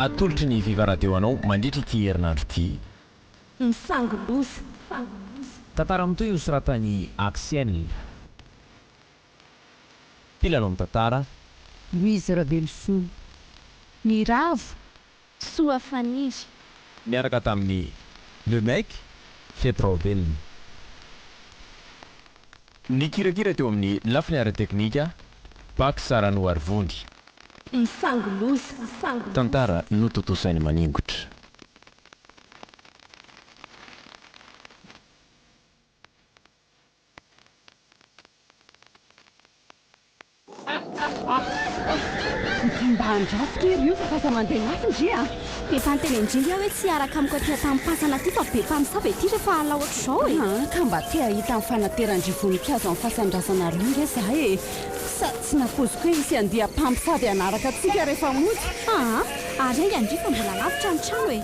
atolotry ny vivarateo anao mandritra ity herinandro ity misangoloza tantara amin'toy nosoratany Axel pilanao amin'ny tantara Louise Rabelson ny ravo soa faniry miaraka tamin'ny le mec Fetrobel ny kirakira teo amin'ny lafiny ara-teknika Bak Sarano Arvondy misangoloza tantara nototosainy maningotra mba handrafitra ery io fa mandeha nafindry a efa anteny indrindra hoe tsy araka amiko aty tamin'nympasana aty fa be mpamosavy ety rehefa ala ohatr' izao e ka mba tia hita amin'ny fanateran-drivoninkazo amin'ny fasandrasana roa re za e sa tsy nakoziko hoe isy andeha mpamosavy anaraka atsika rehefa mody ary ainga andry fa mbola lavitra ny trano e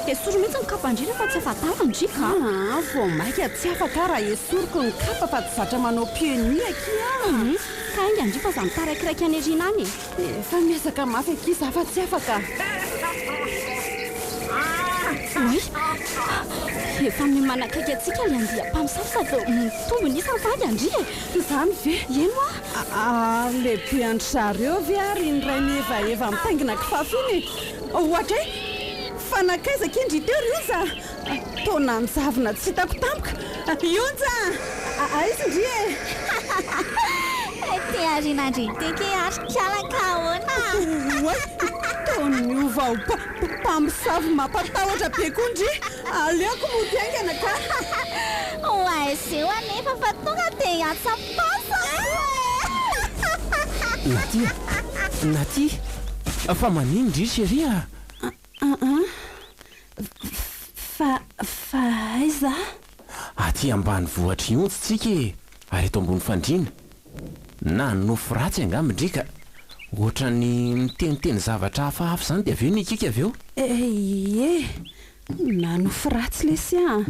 dia soro mihitsy ny kapa indry rehefa tsy afatava ndrika vo maika tsy afaka raha esoriko ny kapa fa tsy zatra manao pioniaky ka ainga andry fa za mitaraikiraiky aneriana any efa miasaka mafy akiza fa tsy afaka oy efa mimanakaiky atsika le andia mpamosavy sady mitombony isa mivady andry e izany ve eno a lehibe andry zareo ve ary nyray mihevaeva mitaingina kifafiny ohatra e fanakaizaka indry teo rio za taona mizavina tsy hitako tampoka ionja aizy indry e tearinandry teky ary kialaka ahoana taony ovao mpamosavy mampatahotra be kondry aleoko mody aingana ka oaizeo anefa fa tonga dia iatsapasa naty fa manindry sheria fa aiza aty ambany vohatra iontsitsika e ary eto ambony fandrina na nofo ratsy angamindrika ohatra ny miteniteny zavatra hafahafa izany dia aveo nikika aveo na nofo ratsy lesy a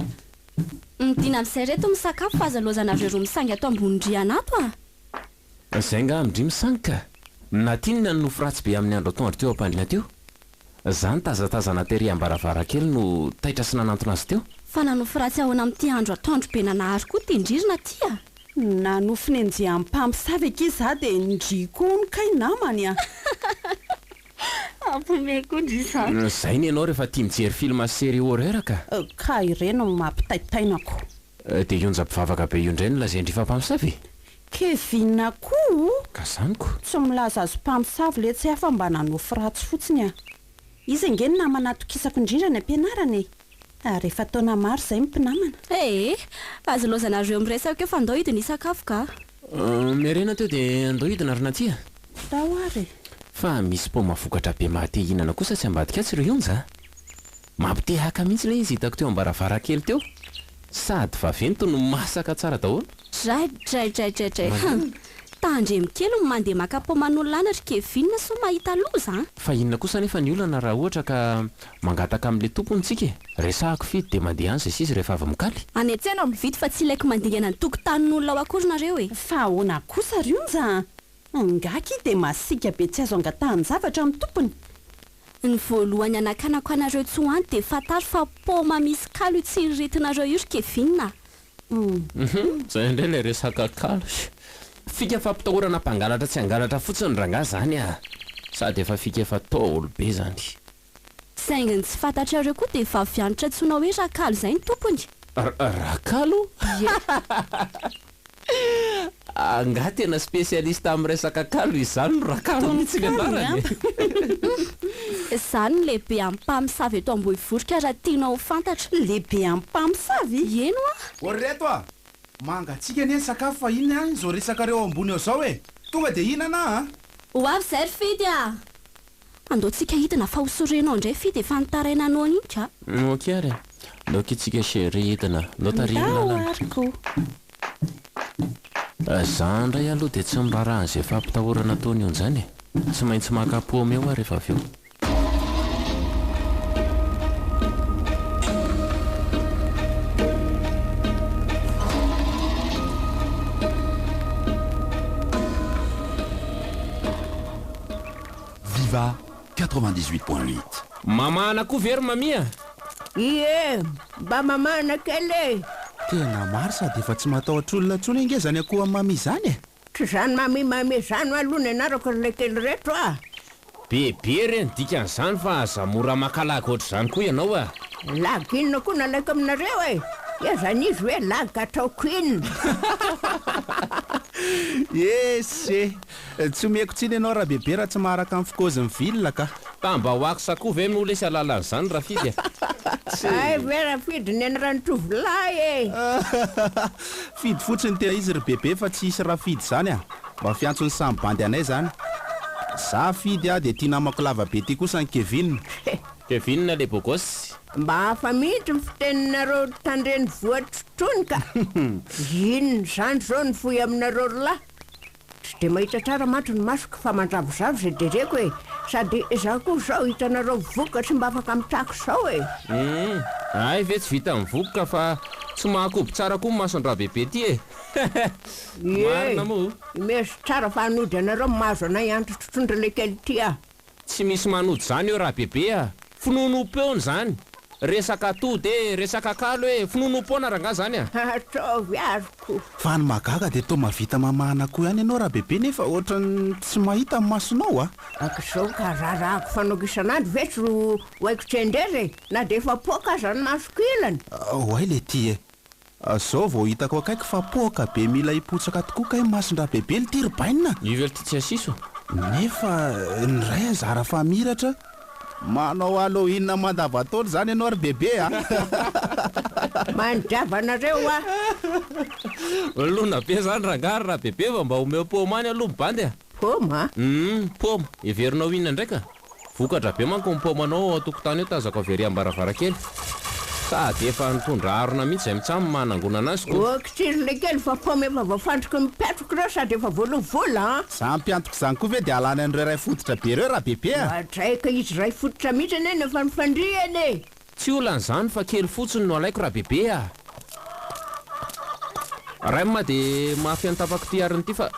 midina amin'izay reto misakafo fa azalozanareo roa misangy ato ambonindriana ato izay ngamindry misangika na tianina ny nofo ratsy be amin'ny andro atoandro teo ampandrina teo zany tazatazana tery ambaravarakely no taitra sy nanantona azy teo fa nanofo ratsy ahoana amin'ity andro atoandro be nanahary koa tindririna tia na nofony anjea mpamosavy aky za dia ndriko ny kainamany a ampomekondry izany zay ny ianao rehefa tia mijery film série horreur ka ireno mampitaitainako dia ionja-pivavaka be io indray no lazendry fa mpamosavy kevina koa ka zaniko tsy milaza azo mpamosavy le tsy hafa mba nanofo ratsy fotsiny a izy angeny namanatokisako indrindra ny ampianarany rehefa taona maro izay mimpinamana azo lozanareo miresaka eo fa andao hidiny isakafo ka miarena teo dia andao hidina ary naty dao ary fa misy poma vokatra be mahate hinana kosa tsy ambadika tsy ireo ionja mampite haka mihitsy le izy hitako teo ambaravarakely teo sady vavento no masaka tsara daholo draidraidraidray tandremy kely no mandeha makapoman'olona anatra kevinina so mahita loza fa inona kosa nefa ny olana raha ohatra ka mangataka amin'le tompontsika resahako fidy dia mandeha any zay sisy rehefa avy mikaly any an-tsena mividy fa tsy ilaiko mandingana ny tokotanin'olona ao akoronareo e fa ahoana kosa rionja ngaky dia masika be tsy azo angatahany zavatra amin'ny tompony ny voalohany anakanako anareo tsy hoany dia fantaro fa poma misy kalo io tsy iritinareo io ry kevinina zay indray ilay resaka kalo fika fampitahorana mpangalatra tsy angalatra fotsiny rangah zany sady efa fika efa taolo be zany saingany tsy fantatrareo koa dia efa vianitra tsona hoe rakalo izay ny tompony rakalo anga tena spesialista amin'ny resaka kalo izany no rakalo mihitsy ny anarany izany lehibe amin'ny mpamosavy eto ambohivorika raha tianao fantatra lehibe amin'ny mpamosavy eno oreto mangatsika ny sakafo fa inona any zao resakareo ambony ao zao e tonga dia inana ho avy zay ry fidy andaotsika hidina fa hosorenao indray fidy efa nitaraina anao ninka ok ary laoka itsika shery hidina ndao tariariko zandray aloha dia tsy mirarahan' izay fampitahorana taony ion zany tsy maintsy makapomy eo rehefa avy eo Viva 98.8 mamana koa very mamia. Ie, mba mamana kely. Tena maro sady efa tsy matahotr'olona ntsony inge zany akoha mami zany e. Tsy zany mamimamy zany alohany anarako le kely reto a. Bebe reny dikan'izany fa aza mora makalaga ohatr'izany koa ianao a. Laga inona koa nalaiko aminareo e. Ia zany izy hoe laga ataoko inona. Ese tsy omeko tsiny ianao raha bebe raha tsy maharaka amin'ny fikozin'ny vilona ka. Mba hoako sakoa ve no lesy alalan'izany Rafidy. Ay ve Rafidy ny anarany tovolahy e. Fidy fotsiny tena izy ry bebe fa tsy isy Rafidy zany a. Mba fiantsony samy bandy anay zany. Za Fidy a dia tia namako lava be ty kosa ny Kevin. Kevin le bogosy. Mba hafa mihitsy ny fiteninareo tandreny voatrotony ka. Inona zany zao ny foy aminareo lahy. Tsy dia mahita tsara matro ny masoko fa mandravozavo zay dereko e. Sady za koa zao hitanareo vokatra mba afaka mitrako zao e. Ay ve tsy vita mivokoka fa tsy mahakobo tsara koa masondraha bebe ty e. Marina moa. Mesy tsara fa hanody anareo mahazo anay antro trotondra le kely ty a. Tsy misy manody zany eo raha bebe a. Finonom-peony zany. Resaka tody e, resaka kalo e, finonom-poana ranga zany a. Ataovy azoko. Fa ny magaga dia toa mavita mamahana koa ihany ianao raha bebe nefa ohatrany tsy mahita amin'ny masonao a. Akizao ka rarahako fanao isan'andro ve tsy hoaiko tsendere na dia efa poaka zany masoko ilany. Hoay le ty e. Zao vao hitako akaiky fa poaka be mila hipotsaka tokoa kay masondraha bebe ny tirbaina. Ively ty tsy asiso. Nefa ny ray anjara fa miratra. Manao alo inona mandavataona zany ianao ry bebe a. Mandravanareo a. Lona be zany rangary raha bebe fa mba omeo pômany aloha mibandy a. Pôma? Pôma. Everinao inona ndraika? Vokatra be manko ny pômanao atokotany eo tazako avery am-baravarakely. Sady efa nitondra harona mihitsy zay mitsamo manangona anazy koa. Okitsiry le kely fa pôma efa voafantroko mipetroko reo sady efa voalovola a. Za mpiantoko zany koa ve dia alana an'ireo ray fototra be reo raha bebe a. Atraika izy ray fototra mihitsy ane efa nifandriany e. Tsy olan'izany fa kely fotsiny no alaiko raha bebe a. Ray ma dia mafy antapako ty ariny ty fa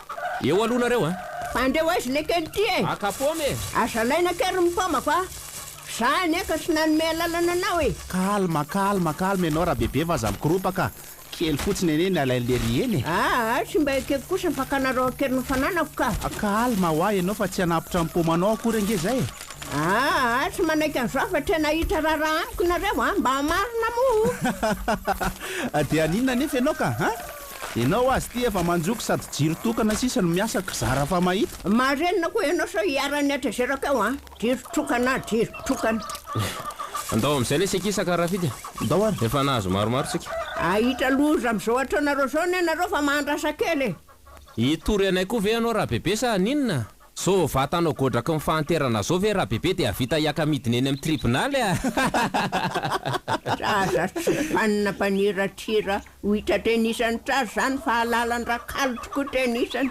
eo alohana a. Fandeo aizy le kely ty e. Akapôme. Azalaina kery mipôma fa. Zany eka sy nanome lalana anao e. Kalma ianao raha bebe fa aza mikoropaka. Kely fotsiny ene ny alain'le ry eny e. Tsy mba ekeko kosa ny fakanareo kely nofananako ka. Kalma ho ahy ianao fa tsy hanapotra ny pômanao akory ange zay e. Tsy manaiky an'izao fa tena hita raraha amiko nareo a mba marina moa. Dia aninona nefa ianao ka ianao azy ty efa manjoko sady jiro tokana sisa no miasa kizara fa mahita. Marenina koa ianao sao hiarany atrezerako eo jiro tokana. Andao amin'izay le sekisaka Rafidy. Andao ary. Efa nahazo maromaro tsika. Ahita loza amin'izao ataonareo zao ne nareo fa mandrasa kely. Hitory anay koa ve ianao raha bebe sa ninona? So vatanao godraka ny fahanterana zao ve raha bebe dia avita hiaka midiny eny amin'ny tribonaly a. Traza tsy fanina mpanira-tira ho hita tenisany traza zany fa halalan-draha kalo tokoa tenisany.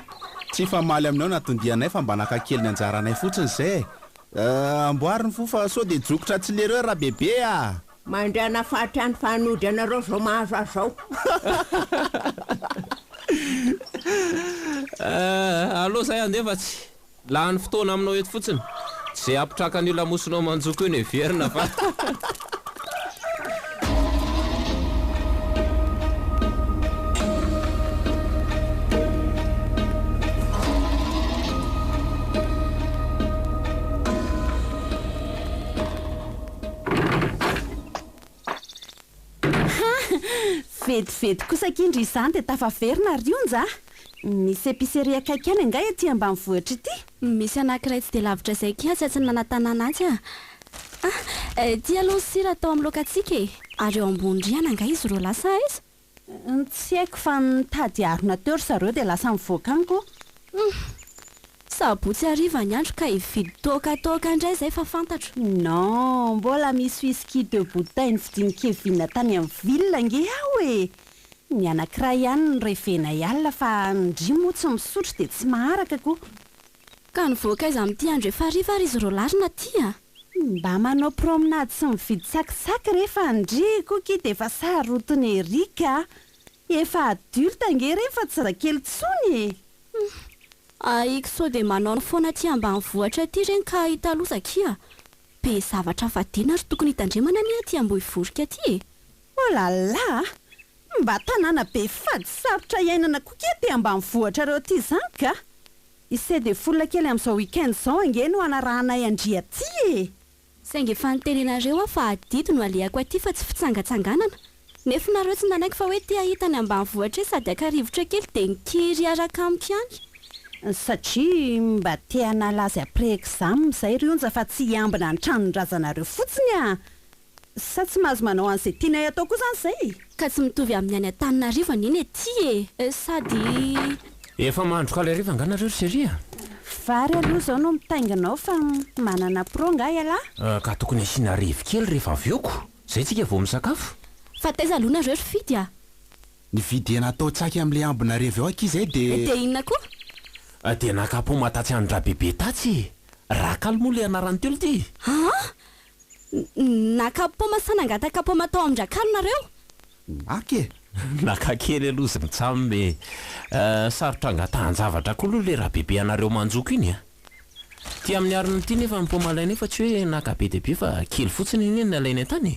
Tsy famaly aminao natondianay fa mba nakakely ny anjaranay fotsiny zay. Amboariny fo fa sao dia jokotra tsy lereo raha bebe a. Mandriana fahatrany fahanody anareo zao mahazo azao. Allo zay andefa tsy lany fotoana aminao eto fotsiny. Zay apitraka ny lamosinao manjoko io ny everina fa. Vetivety kosa kindry izany dia tafaverina ry onja. Misy épicerie akaiky any anga ety ambanivohitra ity. Misy anankiray tsy dia lavitra izay kia tsy nanantanana azy a. Ty aloha sira atao amin'ny lokatsika e. Ary eo ambony riana anga izy ro lasa izy. Tsy haiko fa nitady arona teo ry zareo dia lasa mivoaka any koa. Sabotsy hariva ny andro ka hividy toka indray izay fa fantatro. Non, mbola misy whisky de bouteille vidian'i Kevin tany amin'ny ville ange aho e. Ny anankiray ihany ny revena ialina fa ndry moa tsy misotro dia tsy maharaka koa. Ka nivoaka izy amin'ity andro efa hariva ary izy ro larina ty a. Mba manao promenade sy mividy sakisaky rehefa andriko dia efa sarotiny Erika. Efa adulte ange rehefa tsy zakely tsony e. Aiko sao dia manao ny foana ty ambanivohitra ty reny ka hita losaka ia. be zavatra fadiana ary tokony hitandremana ny aty ambohivorika aty olala mba tanàna be fady sarotra iainana koke ty ambanivohitra reo ty zany ka isedy folona kely amin'izao weekend zao ange no anarahanay andria ty saingy efa nitenenareo aho fa adidy no alehako aty fa tsy fitsangatsanganana nefa nareo tsy nanaiky fa hoe ty ahitany ambanivohitra sady akarivotra kely dia nikiry araka amiko ihany satria mba tiana lazy après exam izay ryonja fa tsy hiambina ny tranondrazanareo fotsiny a sa tsy mahazo manao an'izay tianay atao koa zany zay ka tsy mitovy amin'ny any an-taninarivo aniny ety sady efa mahandroka ilay riva anganareo seria vary aloha zao no mitainginao fa manana pronga ialahy ka tokony asiana rivo kely rehefa avioko zay tsika vao misakafo fa taiza aloha nareo fidy a ny vidiana atao tsaky amin'le ambina revo eo aky izay dia inona koa dia nakapo matatsy andra bebe tatsy rakalmoa le anarany telo ty nakapo masanangata kapo matao amin-drakalo nareo aky nakakely aloha zy mitsambe sarotra angatahan-javatra koa aloha le raha bebe anareo manjoko iny a ty amin'ny ariny ity nefa mipomalaina efa tsy hoe nakabe deabe fa kely fotsiny iny ny alainy an-tany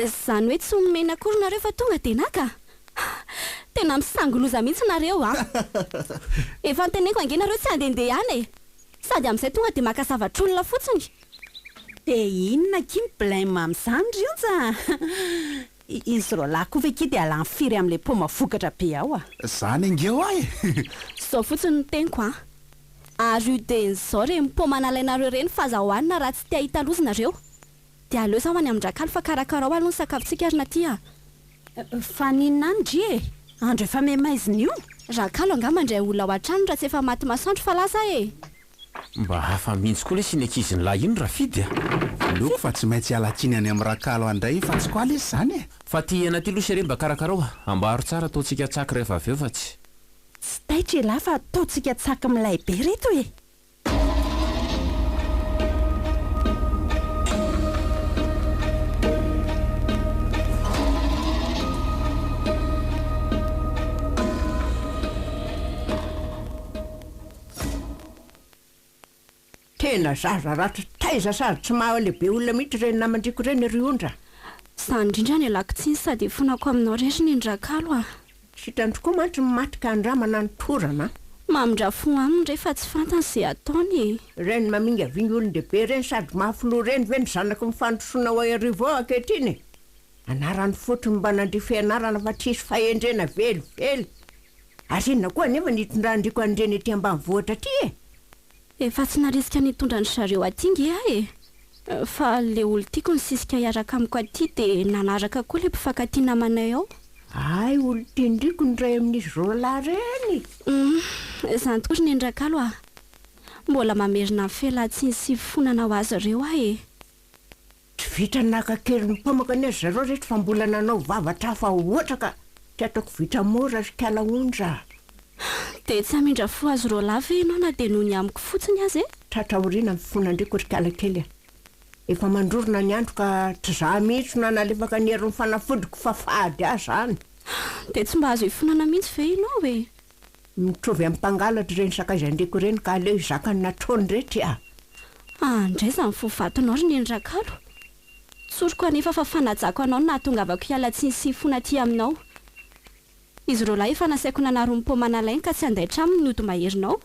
zany hoe tsy omena akory nareo fa tonga dia naka tena misangoloza mihitsy nareo a efa nteneko ange nareo tsy andehandeha any sady amin'izay tonga dia makasavatra olona fotsiny dia inona kiny blame amin'izany rionja izy ro lahy koa ve ky dia alany firy amin'ilay poma vokatra be ao a zany angeo ahy zao fotsiny ny teniko a ary io dia n'izao re mipoma nalainareo reny fahazahoanina raha tsy tia hitalozanareo dia aleo zaho any amin-drakalo fa karakarao aloha ny sakafontsika arina ty a fa ninona any dri e andro efa memaiziny io rakalo angamandray olona ao an-trano raha tsy efa maty masoandro fa lasa e mba hafa mihitsy koa le sinakiziny lahy iny raha fidy a loko fa tsy maintsy alatsiny any amin'ny rakalo andray fa tsy koa le zany e fa ty anaty loha sere mba karakarao a ambaro tsara ataontsika tsaky rehefa avy eo fa tsy taitra lahy fa ataontsika tsaky milay be reto e tena zaza ratra taiza sady tsy maha lehibe olona mihitsy reny namandriko reny ryondra zany indrindra ny alakotsiny sady fonako aminao rery ny ndrakalo a sitrany tokoa mantsy matika andramana ny torana mamindra fo aminy rehefa tsy fantany izay ataony reny maminga viny olon-dehibe reny sady mahafoloha reny ve ny zanako mifandrosoana ho arivo ao akehitriny anarany fotony mba nandry fianarana fa tsisy fahendrena velively ary inona koa nefa nitondrandriko an'ireny ety ambanivohitra ty e efa tsy narisika nitondra ny zareo aty nge ah e fa le olo tiako ny sisika hiaraka amiko aty dia nanaraka koa le mpifankatia namanay ao ay olo tiandriko ny ray amin'izy roalahy reny zany tokory ny endrakalo a mbola mamerina ny fialatsiny sy fonana ho azy ireo ah e tsy vitra nakakely ny mpamaka ny azy zareo rehetra fa mbola nanao vavatra hafa ohatra ka tsy ataoko vitra mora ry kalaondra dia tsy hamindra fo azy roalahy ve ianao na dia noho ny amiko fotsiny azy e tratraoriana mifonandriko ry kalakely a efa mandrorona ny andro ka tsy za mihitsy na nalefaka ny hery ny fanafodiko fa fady ahy zany dia tsy mba azo hifonana mihitsy ve ianao e mitrovy amin'ny mpangalatra reny sakaizandriko reny ka aleo izakany natrony rehetra andray zany fovatonao ry ny endrakalo soroko anefa fa fanajako anao no nahatongavako hialatsiny sy fona aty aminao izy roalahy efa nasaiko nanaro mipomana-lainy ka tsy andaitra aminy ny ody maherinao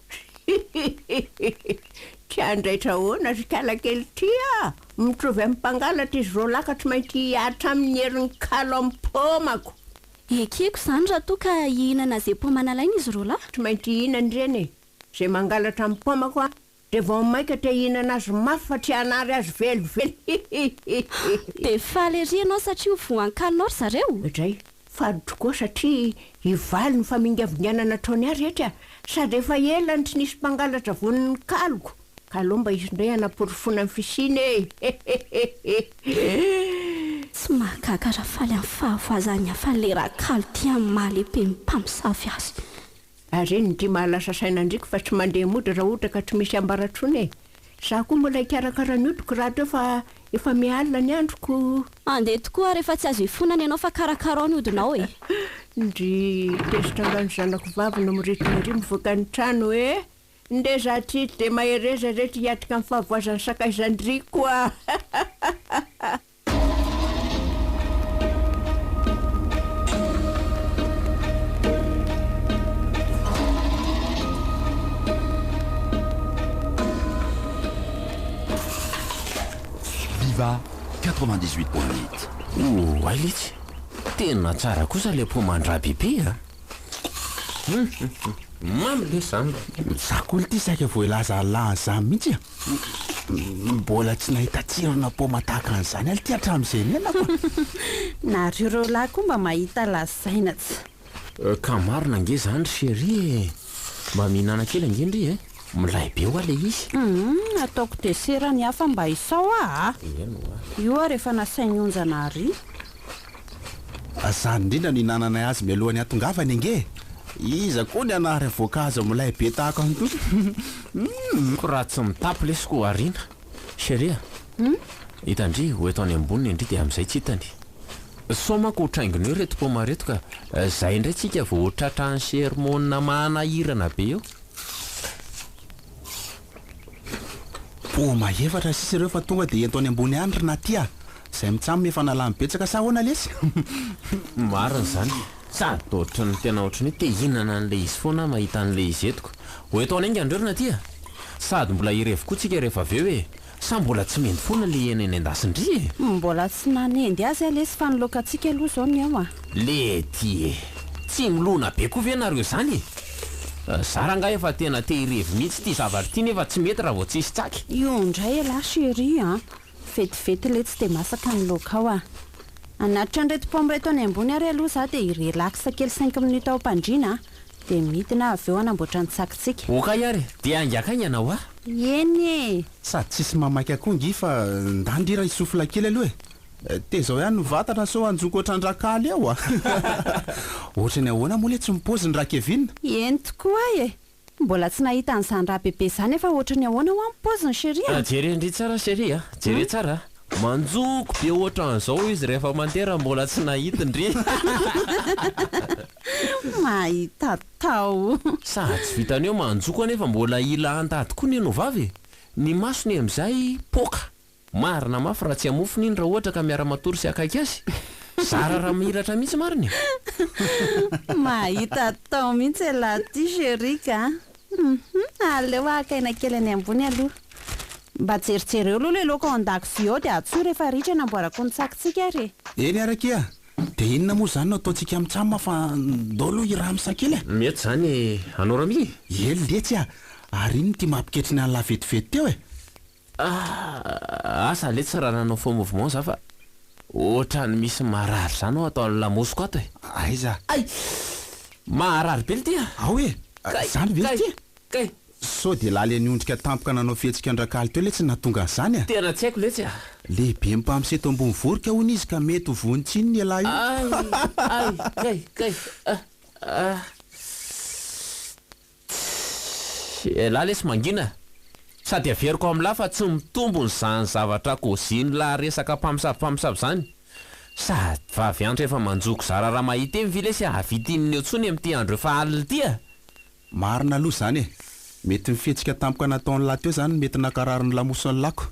tsy andraitra hoana ry kalakely tya mitrovy amin'ny mpangalatra izy roalahy ka tsy mainty hiatra amin'ny herin'ny kalo amin'ny pomako ekeko zany raha toa ka hihinana izay pomana-lainy izy roalahy tsy mainty hihinany reny e izay mangalatra amin'ny pomako a dia vao maika te hihinana azy mafy fa tsy hanary azy velively dia falery ianao satria ho voan-kalonao ry zareo idray fady tokoa satria hivaly ny famingavinianana ataony ahy rehetra sady efa elany tsy nisy mpangalatra voniny kaloko kalao mba izy indray anaporofona amin'ny fisiny e tsy mahagaga raha faly amin'ny fahavoazany hafa le rakalo ty amin'ny mahalehibe mimpamosavy azy ary ny dia mahalasa sainandriko fa tsy mandeha mody raha ohatra ka tsy misy ambaratrony e za koa mbola hikarakara ny odiko raha teo fa efa mialina ny androko andeha tokoa rehefa tsy azo hifonana ianao fa karakarao ny odinao e ndry tezitra ngano zanako vavy no miretina indry mivoaka ny trano hoe ndeza ty de mahereza rehetra hiatrika amin'ny fahavoazan'ny sakaizandriko a. Viva 98.8. Ailitsy tena tsara kosa le pomandra bebe a. Mamy le zany. Zakolo ty saika voalaza laza mihitsy a. Mbola tsy nahita tsirona poma tahaka an'izany aly ty hatramin'izay nenako. nareo reo lahy koa mba mahita lazaina tsy. Ka marina nge zany chérie e. Mba mihinana kely angendry e. Milay be hoa le izy. Ataoko desera ny hafa mba isao a. Io a rehefa nasainy onjana ary. Azany indrindra ny hinanana azy mialohan'ny atongavany ange. Iza koa ny anary voankazo milay be tahaka an'ito. Ko raha tsy mitapy lesiko arina. Chérie. Hitandry ho eto any amboniny indry dia amin'izay tsy hitany. Somako ho trainginy eo reto poma reto ka zay indray tsika vao tratra ny sermona manahirana be eo. Poma efatra sisy ireo fa tonga dia entony ambony andry na tia. Zay mitsamy efa nalamy betsaka sa hoana lesy. Marina zany. Sady ohatry ny tena ohatry ny te hinana an'le izy foana mahita an'le izy etiko. Ho eto any andreo na tia. Sady mbola irevo koa tsika rehefa avy eo e. Sa mbola tsy mendy foana le eny eny an-dasindry e. Mbola tsy nanendy azy alesy fa nilokantsika aloha zao ny ao a. Le ty e. Tsy milona be koa ve nareo zany e. Zara nga efa tena te irevo mihitsy ty zavatra ty nefa tsy mety raha vao tsisy tsaky. Io indray la chérie a. Vetivety le tsy de masaka ny loka ao a. Anatitra an'ireto poma reto any ambony ary aloha za dia irelaksa kely 5 minutes ao am-pandriana dia midina avy eo anamboatra ny tsakitsika. Oka iary dia angakainy ianao a. Eny e. Sady tsisy mamaky akongy fa ndandrira isofla kely aloha e. Te zao ihany vatana so anjoko ohatrandran-kaly ao a. Ohatra ny ahoana moa le tsy mipozy ny rakevina. Eny tokoa e. Mbola tsy nahita an'izany raha bebe zany efa ohatra ny ahoana ho ampozy ny chérie. Jere ndry tsara chérie a. Jere tsara. Manjoko be ohatra an'izao izy rehefa mandeha mbola tsy nahita ndry. Mahita tao. Sady tsy vitany eo manjoko anefa mbola ila antady koa ny anao vavy. Ny masony amin'izay poka. Marina mafy raha tsy amofony iny raha ohatra ka miara-matory sy akaiky azy. Zara raha mihiratra mihitsy mariny. Mahita tao mihitsy la ty chérie ka. Aleo akaina kely any ambony aloha. Mba jerijery eo aloha le loka ao an-dakozia ao dia atsoa rehefa ritra namboarako ny tsakitsika ary. Eny arakia. Dia inona moa zany no ataontsika mitsama fa ndolo iramisa kely e. Mety zany anao Rami. Ely letsy a. Ary iny ty mampiketry ny an'la vetivety teo e. Asa le tsy raha nanao faux mouvement za fa ohatra ny misy marary zany ao atao lamosiko ato e. Aiza. Ay! Marary be le ty a. Ao e. Zany ve ty? Kay. So dia laly niondrika tampoka nanao fihetsika andran-kaly teo le tsy nahatonga an'izany a. Tena tsy haiko letsy a. Lehibe mipampiseto ambony vorika hono izy ka mety ho vonitsiny ny alahy io. Kay. Lahy lesy mangina. Sady averiko amin'lahy fa tsy mitombo n'izany zavatra koziny lahy resaka mpamosavy zany. Sady vavy andro efa manjoko zara raha mahita eny vilesy avitininy eo tsony amin'ity andro efa alina ity a. Marina aloha zany e. Mety mifihetsika tampoka nataon'ny lahy teo zany mety nakarariny lamosony lako.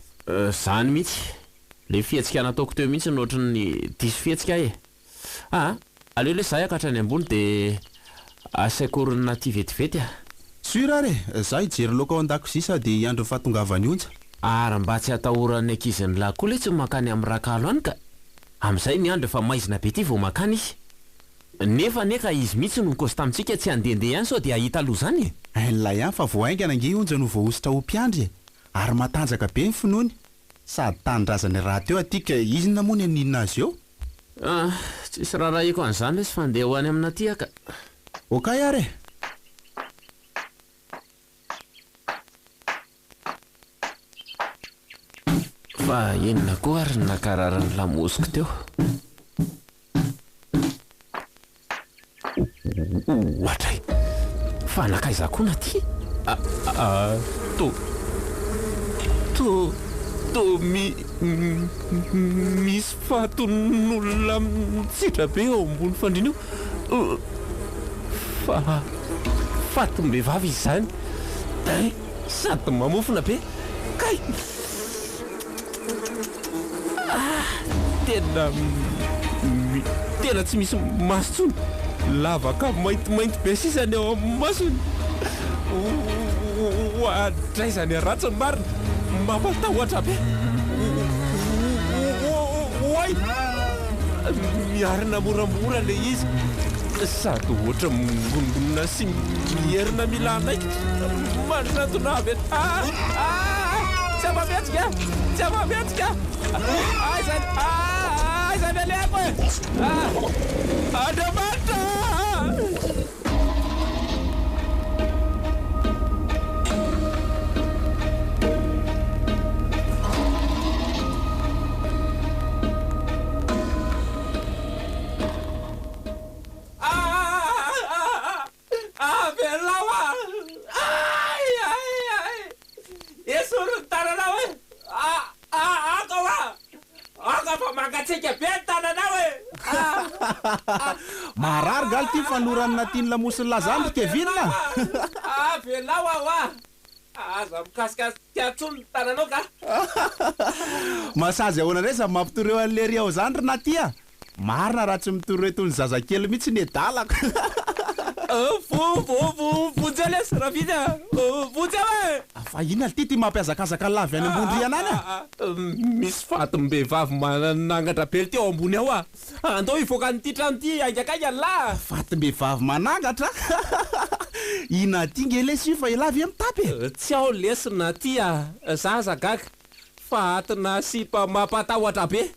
Zany mihitsy. Le fihetsika nataoko teo mihitsy nohatra ny diso fihetsika e. Aleo le zahay akatra ny ambony dia asaiko orina ty vetivety a. Sura re, za hijery loka ao an-dakozia sady andro fahatongavany onja. Ary mba tsy atahoran'ny ankizin'ny lahy koa le tsy makany amin'ny rakalo any ka. Amin'izay ny andro efa maizina be ty vao makany izy. Nefa neka izy mihitsy no nikozy tamintsika tsy handehandeha ihany sao dia ahita aloha zany e. Ailay ihany fa voaingana nge onja no voahositra ho mpiandry e. Ary matanjaka be ny finoany. Sady tanindrazany raha teo atika izy na moa ny aninona azy eo. Tsisy raharaiko an'izany lesy fandeha ho any amina ty aka. Okay ary e. Fa enina koa ary nakararany lamosiko teo. Ohatray. Fa nakaiza koa na ty. Misy faton'olona mitsitra be eo ambony fandrina io. Fatom-behivavy izy zany. sady mamofona be kay tena tsy misy maso tsony lavaka maintimainty be sisany eo amin'ny masony adraizany aratsony marina mampatahoatra be oay miarina moramora le izy sady ohatra migongonona sy mierina mila anaiky manatona avy tsy amametsika tsy amametsika zany aleako e andriamanitra marary galy ty fanoranina tiany lamosiny lazandry kevinna velao aho aza mikasikasika tsony tananao ka masazy ahoana ndray za mampitoreo an'lery ao zandry na tya marina raha tsy mitoreo tony zazakely mihitsy ny edalako vonjy lesy raha vita vonjy e fa ina ty ty mampiazakazaka lavy any ambondry anany misy fatim-behivavy manangatra bely ty ao ambony ao andao ivoaka nyty trano ty aingakaingany la fatim-behivavy manangatra ina ty nge lesy fa ilavy am'tapy tsy ao lesina ty za zagaga fa atina sipa mampatahoatra be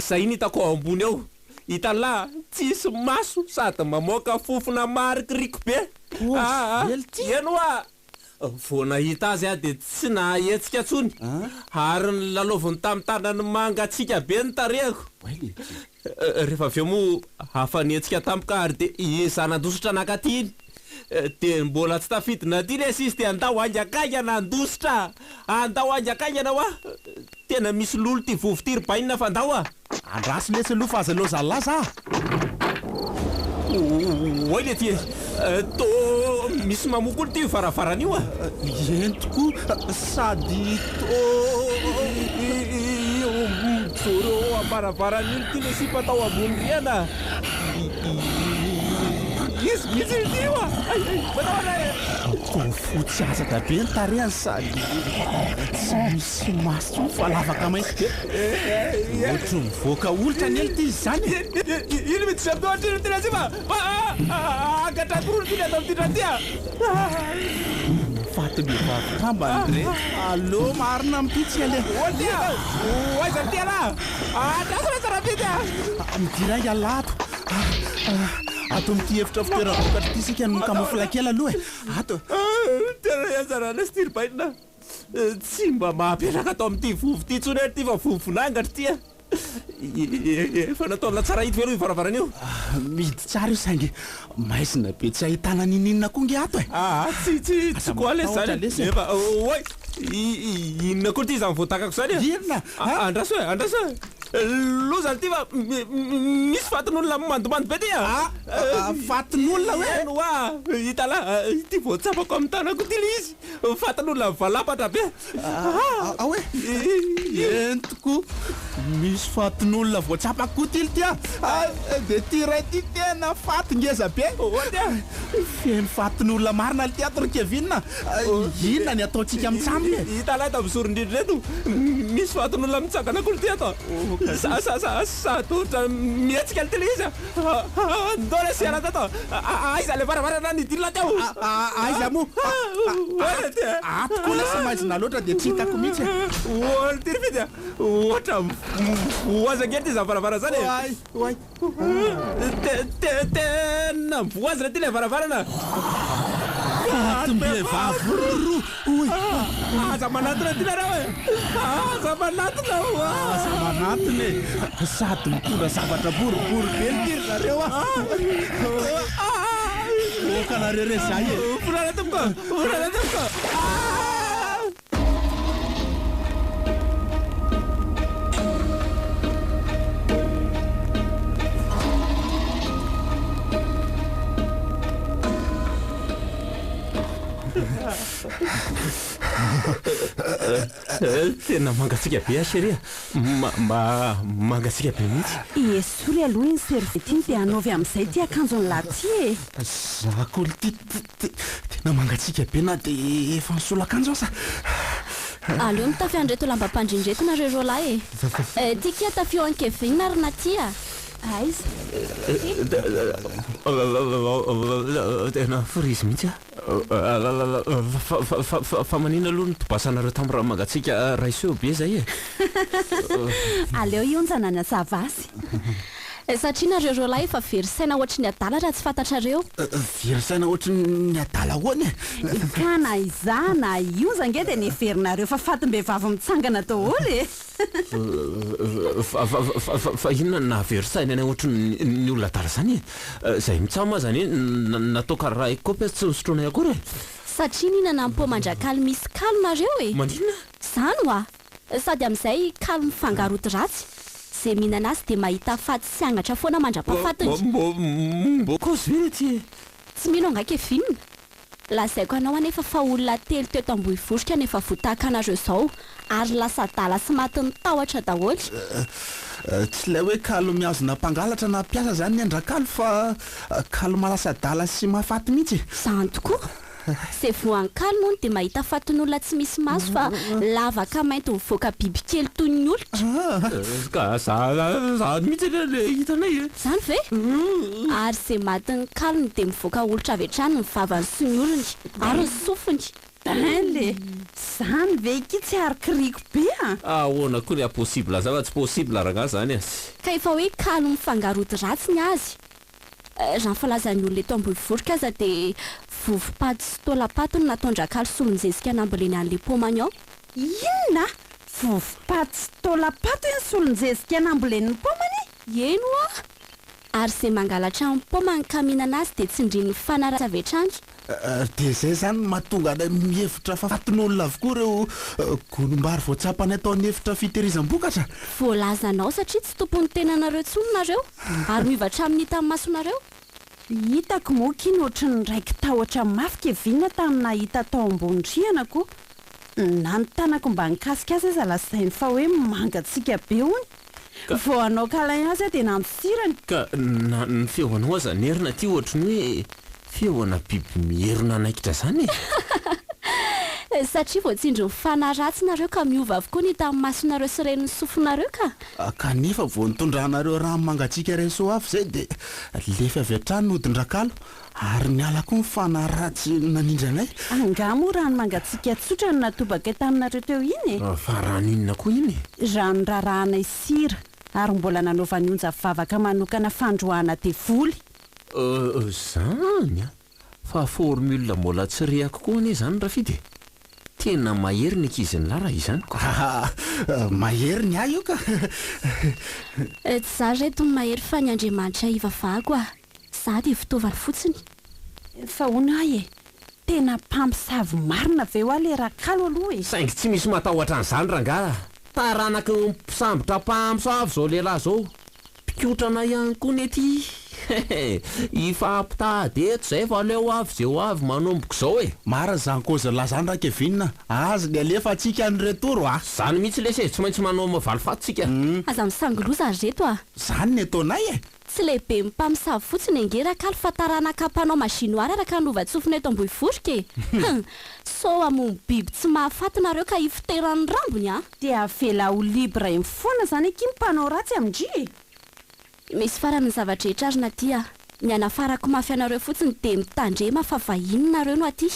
zay nitako ao ambony ao hitanla tsisy maso sady mamoaka fofona marikiriko be eno vo nahita azy de tsy nahetsika tsony ary ny laloviny tamin'ny tanany mangatsika be ny tarehako rehefa aveo moa hafa nietsika tampoka ary de izanandositra nakaty iny de mbola tsy tafidina ty lesy izy de andao angakaingana andositra andao angakaingana hoa tena misy lolo ty vovotirybainina fa andao andrasy lesy aloha fa aza loa zalaza oy le ty to misy mamokolo ty varavaran'io entoko sady joro ambaravaran'io ty le sipatao ambony riana izy misy io to fotsy azaka be ny tarehany sady tsy misy maso fa lavaka mainty be ohatra mivoaka olotra ny ely ty izy zany ino mitsy samtoatrino tena tsy fa angatrakorolo ty ny atao amty tratya fatim-behivavy kambandre allo marina mipitsy ale oaiza tena atrasana tsarapity midirangy alato ato mity hevitra fitoeravokatra ty sika no kamoflakely aloha ato tena iazarana sy tirybainina tsy mba mahaperaka atao am'ty vovo ty tsony ery ty fa vovonangatra tya efa nataona tsara hity veloha ivaravarana io midy tsara io saingy maizina be tsy ahitana nininona koa nge ato tsy koa lesy zany efa oy inona koa ty zany voatakako zany inona andraso lo zany ty fa misy fatin'olona mandomando be ty fatin'olona hoe hitala ty voatsapako amin'ny tanako ty le izy fatin'olona valapatra be hoe entoko misy fatin'olona voatsapako koa tily tya de ty ray ty tena faty ngeza be feno fatin'olona marina le tiatro kevinna inona ny ataontsika mitsaminy hitala ta misorindrindry reto misy fatin'olona mitsakanakolo ty ato satotra mietsika le tele izy ndao le siana tato aiza le varavarana nidilona teo aiza mo atoko lesy maizina loatra de tsy hitako mihitsy olo ty rifity ohatra voazakely ty za varavara zany oay tena voazina ty le varavarana fatim-behivavy aza manatona ty nareo aza manatona aza manatony sady mitondra zavatra boribory be nytiry nareo oka nareo re zay volana tomoko Tena mangatsika be aseria mangatsika be mihitsy esory aloha iny serviety iny dia anaovy amin'izay ty akanjony laty e zakolo tena mangatsika be na dia efa nisola akanjo asa aleo mitafy andreto lambam-pandrindreto nareo rolahy e tia tafio ankeviny ary natia aiza tena frizy mihitsy fa manina aloha ny tobasanareo tamin'ny raha mangatsika raiseo be zay e aleo ionjana ny azavasy satria nareo rolahy efa verisaina ohatry ny adala raha tsy fantatrareo verisaina ohatry ny adala hoany ka na iza na ionza nge dia niverinareo fa fatim-behivavy mitsangana daholo e fa inona na verisaina any ohatry ny olona adala zany e zay mitsama zany natao karaha ekopy tsy hosotrona akory e satria ninana mpo mandrakaly misy kalo nareo e mandinona zany oa sady amin'izay kalo mifangaroty ratsy zay mihinana azy dia mahita faty sy angatra foana mandra-pahafatiny mbokosy veny ty tsy mino angaka evinina lazaiko anao anefa fa olona telo teo tambohivosika nefa voatahaka anareo zao ary lasa dala sy matin'ny tahotra daholo tsy ilay hoe kalo miazona mpangalatra na mpiasa zany ny andrakalo fa kalo malasa dala sy mahafaty mihitsy zany tokoa zay voankalo moa dia mahita fatin'olona tsy misy maso fa lavaka mainty mivoaka bibikely toy ny olitra ka zany mihitsy le hitanay e zany ve ary zay matin'ny kalony dia mivoaka olitra avy hatrany ny vavany sy ny olony ary ny sofiny le zany ve iki tsy arikiriko be ahoana koa ny apossible zava tsy possible raha zany azy ka efa hoe kalo mifangarody ratsy ny azy raha ny falazan'ny olona eto ambonivotroka aza dia vovopaty sy tolapaty no nataondrakalo solonjezika namboleny an'le pomany ao inona vovopaty sy tolapaty eny solonjezika nambolen'ny pomany eno a ary zay mangalatra amin'ny pomany ka mihinana azy dia tsindrin'ny fanaratsy avy hatrany dia zay zany mahatonga any mihevitra fa fatin'olona avokoa reo golombary voatsapany ataon'ny hevitra fitehirizam-bokatra voalazanao satria tsy tompon'ny tenanareo tsony nareo ary mivatra amin'ny hita amin'ny masonareo hitako moka iny ohatry ny raiky tahotra mafika evinina tamina hita tao ambony-driana koa na ny tanako mba nikasikasa izy lasainy fa hoe mangatsika be ony vao anao kalay azy dia nampisirany ka ny feoanao aza nerina ty ohatry ny hoe feoana biby mierina anaikitra zany e satria voatsindry mifanaratsy nareo ka miova avokoa ny hita amin'ny masonareo sy reniny sofinareo kanefa vao nitondrahanareo raha mangatsika reso avy zay dia lefa avy hatrany nodin-drakalo ary miala koa mifanaratsy nanindry anay angamo rano mangatsika tsotra no natobaka taminareo teo iny fa rahaninona koa iny rano rarahanay sira ary mbola nanaovany onja vavaka manokana fandroahana devoly zany fa formule mbola tsy rehako koa anie zany raha fidy tena mahery ny ankizin'ny lara izany mahery ny ahy io ka tsy za reto ny mahery fa ny andriamanitra ivavako a za dia fitaovany fotsiny fa hono ahy e tena mpampisavy marina ve ho a le rakalo aloha e saingy tsy misy matahotra an'izany rangara taranaka mpisambotra mpampisavy zao lehilahy zao mpikotrana ihany koa ny aty ifampitady eto zay fa aleo avy zay ho avy manomboko zao e mara zany koza lazany raha kevinina azy ny alefa atsika ny retoro zany mihitsy lese tsy maintsy manao mavalifatsika aza misangoloza ary reto zany ny ataonay e tsy lehibe mimpamosavy fotsiny angerakalo fa taranaka mpanao mazinoary araka novatsofina eto ambohivoroka e so amony biby tsy mahafatinareo ka ifiteran'ny rambony dia avela ho libra mifoana zany eky mpanao ratsy amindri misy farany zavatra rehetra ary naty ny anafarako mafy anareo fotsiny dia mitandrema fa vahiny nareo no aty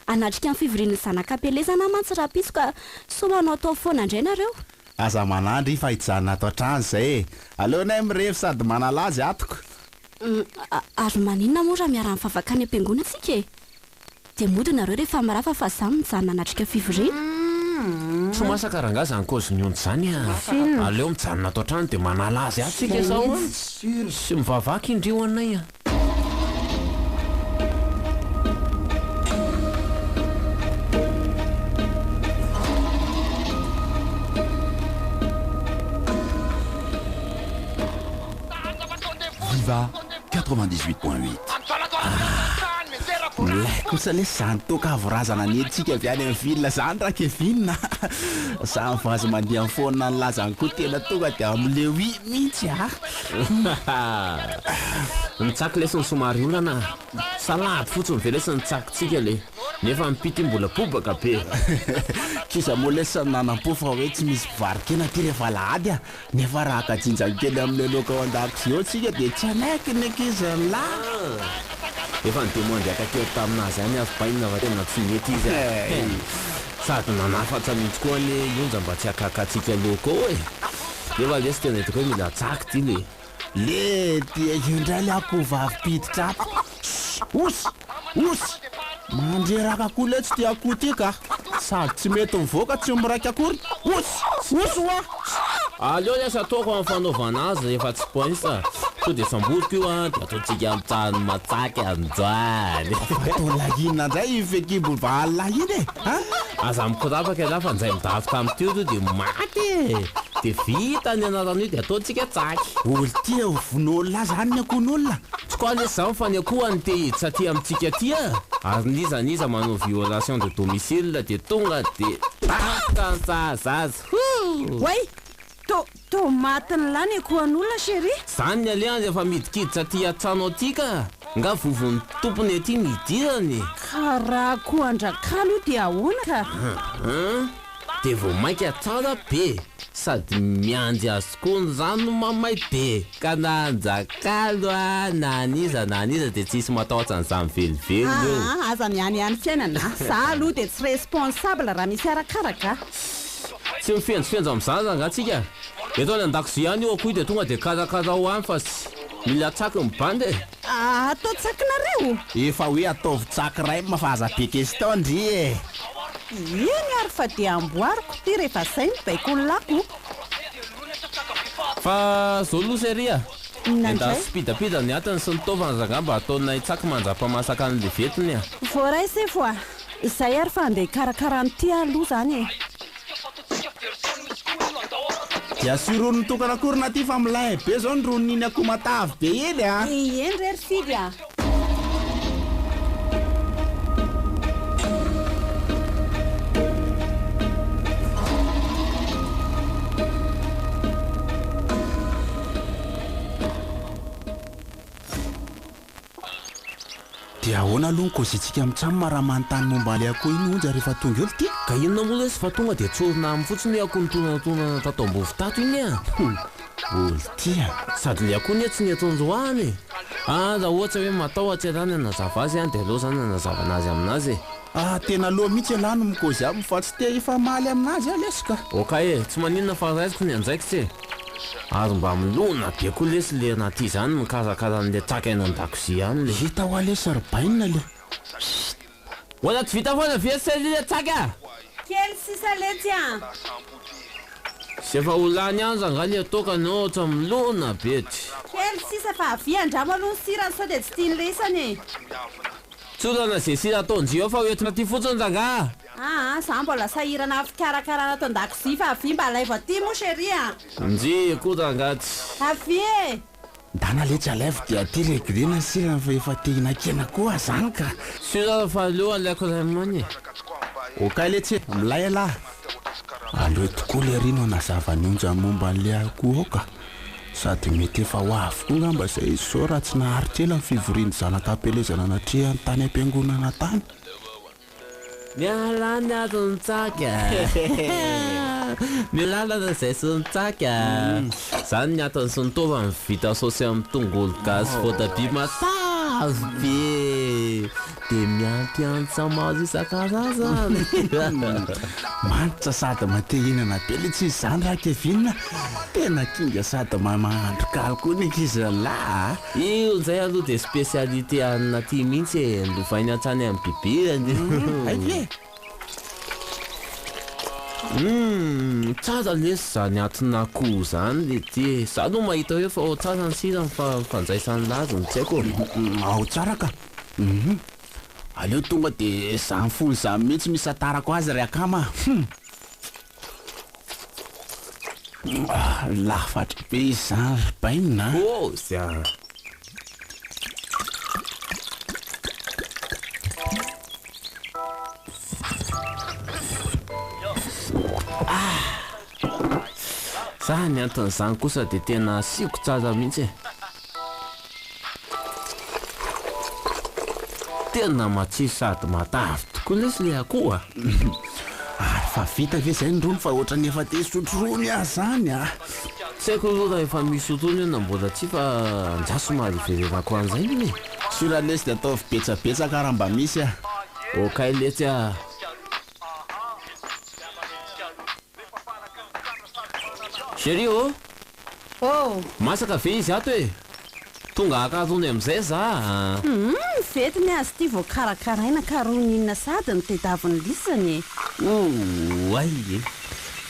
anatrika amin'ny fivorian'ny zanakam-pelezana mantsy rahapiso ka so manao tao foana indray nareo aza manandry fahitjana ato an-trano zay aleonay mirefy sady manalazy atoko ary maninona moa raha miara-ny favaka any am-piangona antsika e dia mody nareo rehefa mirafa fa zany mijanona anatrika fivoriana tsy masaka ranga zany koziny onto zany aleo mijanona ato an-trano dia manalazy atsika zao sy mivavaka indrio anay Viva 98.8. lay kosa le zany toka avorazana ny antsika avy any amin'ny vilona zany raha kevinina samy vazy mandeha amin'ny foana ny lazany koa tena tonga dia am'le oi mihitsy Nitsaky lesy somary olana salady fotsiny velesy nitsakitsika le nefa mipity mbola pobaka be kisa moa lesy nanam-po fa hoe tsy misy varikena ty rehefa lahady nefa raha akajinjakely amin'ny loka ao an-dakozia ao tsika dia tsy anaikiny akizany la efa nydemoandry akakeo taminazy any avy bainina va tena tsy mety izy sady nanafatsa mihitsy koa le onja mba tsy akakatsika loko ao nefa lesy tena hitako hoe mila tsaky ty le dia indray le akoho vavy piditra osy mandreraka akoho le tsy tia akoho ty ka sady tsy mety mivoaka tsy miraiky akory osy oa aleo lesy ataoko amin'ny fanaovana azy efa tsy poinsa to dia samboliko io dia ataontsika mitsahany matsaky anjoany atao lahina indray fekibo valahiny aza mikorapaka la fa nzay midavy tamin'tio to dia maty dia vita ny anaran'io dia ataontsika tsaky olo tia von'olona zany ny akohon'olona tsy koa lesy zany fa ny akoho any te hiditra ty amintsika ty ary nizaniza manao violation de domicile dia tonga dia takansazazy way to matiny la ny akohan'olona chéri zany ny alianzy efa midikiditra ty an-trano atika nga vovon'ny tompony aty midirany karaha akoho andrakalo io dia ahoana ka dia vao mainka tsara be sady mianjy azy koa zany no mamay be ka nanjakalo naniza dia tsisy matahotra an'izany velively aza miany fiainana za aloha dia tsy responsable raha misy arakaraka tsy mifenjofenjo amin'izany zangatsika eto any an-dakozia any io akoho dia tonga dia karakarao any fa tsy mila tsaky mibande atao tsakinareo efa hoe ataovy tsaky ray mafahaza be keston ndry iny ary fa dia amboariko ty rehefa zay mibaiko ny lako fa zao loha seria enda spidapida ny atany sy nitaovana zangamba ataonay tsaky manjapa-masaka an'le vetiny voaray se foa izay ary fa andeha karakara n'ty aloha zany dia siron'ny tokana korona ty fa milay be zao ny roniny akoho matavy be eny eny rery fidy dia ahoana aloha ny kozitsika mitsamo maraha manontany momba le akoho iny onja rehefa tonga elo ty ka inona moa lesy fa tonga dia tsorona amin'ny fotsiny hoe akoho nitonanatonana tato ambovi-tato iny olo tia sady le akoho ny tsy netaonjoany raha ohatra hoe matahotra rany anazava azy dia aloha zany anazavana azy aminazy tena aloha mihitsy ala no mikozy aby fa tsy te ifa maly aminazy lesika oka tsy maninona fa raiziko ny anjaiko tsy ary mba milona be koa lesy le anaty zany mikarakarahan'le tsaky aina an-dakozia any le hita ho ale sarobainina le oana tsy vita foana vesely le tsaky kely sisa letsy sy efa olany any zanga le ataoka ny ohatra milona be kely sisa fa avy andramo aloha ny sirany sao dia tsy tiany lesany tsorana zay sira ataonjio fa oentina ty fotsiny zanga za mbola sahirana fikarakarana ato an-dakozia fa avy mba laiva ty moa chéri nji koa rangaty avy ndana letsy alaivo dia ty regrena sirany fa efa tehinakena koa zany ka sira fa aleo alaiko ray aminy oka letsy milay ala aleo tokoa le rino anazavany onja momba an'le akoho ao ka sady mety efa ho avy koa ngamba zay zao raha tsy naharitra ela ny fivoriany zanakam-pelezana natria ny tany am-piangonana tany mialany ato nitsaka milalana zay sy nitsaka zany ny atany sy nitaovany vita saosy amin'ny tongolo gasy voatabia matavy be dia miampiantsa maro isan-karazany manitra sady matehinana be le tsy izany raha kevinina tena kinga sady mahandro kaly koa ny kizalahy io zay aloha dia spécialité anina ty mihitsy lovainy an-trany amin'ny bibirany tsara lesy zany atona akoho zany le ty za no mahita hoe fa ao tsara ny sirany fa fanjaisany lazy ny tsy haiko ao tsara ka aleo tonga dia zany folo zany mihitsy misy atarako azy ry akama lafatra be izy zany ry bainina za Ny anton'izany kosa dia tena siako tsara mihitsy. Tena matsiro sady matavy tokoa lesy le akoho. Ary fa vita ve zay ndrony fa ohatrany efa te sotrony azy zany a. Tsy haiko aloha raha efa misy otrony na mbola tsy fa anjaso mary ivererako an'izay iny. Sora lesy dia ataovy betsabetsaka raha mba misy a. Okay letsy a. Chérie oh. Oh, Masaka ve izy ato e? Tonga akarony amin'izay za. fety ny azy ity vao karakaraina ka roninina sady ny tedaviny lisany. Ay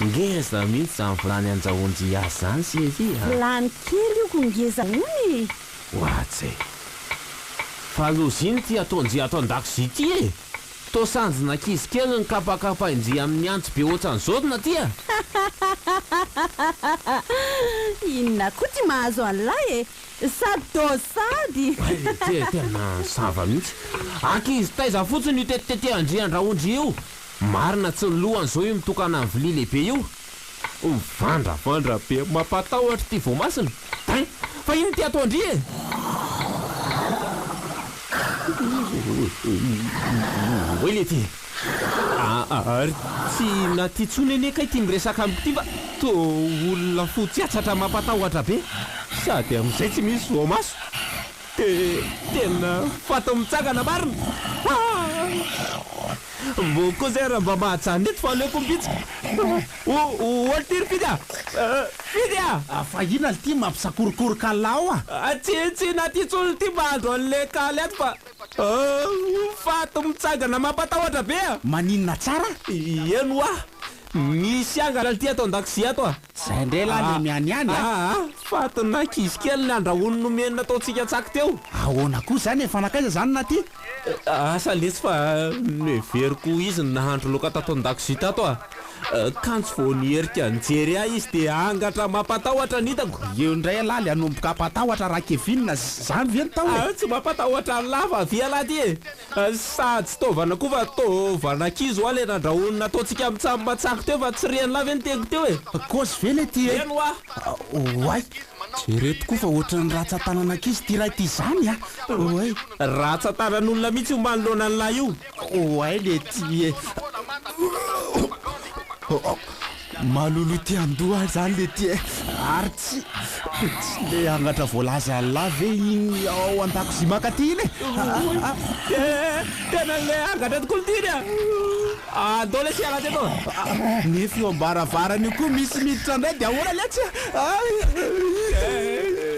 ngeza mihitsy zany volany anjaonjy azy zany sy izy. Lany kely io ko ngeza ony. Oatsy e. Fa loziny ty ataonjy ato an-dakozia ty e. To sanjina ankizy kely ny kapakapainjy amin'ny antso be ohatran'izao na tia. Inona koa ty mahazo an'lay e. Sady dosady. Tena sava mihitsy. Ankizy taiza fotsiny io tetitetehandry andrahondry io. Marina tsy ny lohan'izao io mitokana amin'ny vilia lehibe io. Vandravandra be mampatahotra ty voamasina. Fa ino ty ataondry e? Oile ty. Ary tsy natitsony eneka ity miresaka amiko ty fa to olona fotsiatsatra mampatahotra be. Sady amin'izay tsy misy voamaso. Tena fato mitsangana marina. Mbo koa zay raha mba mahatsany eto fa aleoko mbitsika. Oltiry fidy a. Fidy a. Fa ina ty mampisakorokoroka lao a. Tsy natitsony ty mba andro an'le kaly ato fa fato mitsangana mampatahotra be a. Maninona tsara? Eno a. Misy angana ty ato an-dakozia ato a. Zay ndray la le mianiany a. Fato nankizy kely ny andrahoany nomenina ataontsika tsako teo. Ahoana koa zany efa nakaiza zany na ty? Asa lesy fa neveriko izy ny nahandro loka tato an-dakozia tato a. Kantsy vao nierika nijery ahy izy dia angatra mampatahotra nitako. Eo ndray alaly anomboka ampatahotra raha kevinina zany ve ny tao e? Tsy mampatahotra ny lava via laha ty e. Sady tsy taovana koa fa taovana kizy ho ale nandrahoana ataontsika mitsamy matsako teo fa tsy reny lava ny teko teo e. Kosy ve le ty e? Eno a. Oay, jereto koa fa ohatrany ratsan-tananankizy ty raha ty zany a. Oay, ratsan-tanan'olona mihitsy io manoloana an'lahy io. oay le ty e. Malolo ty andoha zany le ty e. Ary tsy le angatra voalaza lahy ve iny ao an-dakozia makaty iny e. Tena le angatra tokoa tiny a. Andao le siala teto. Nefa eo ambaravarany koa misy miditra ndray dia ahoana le tsy.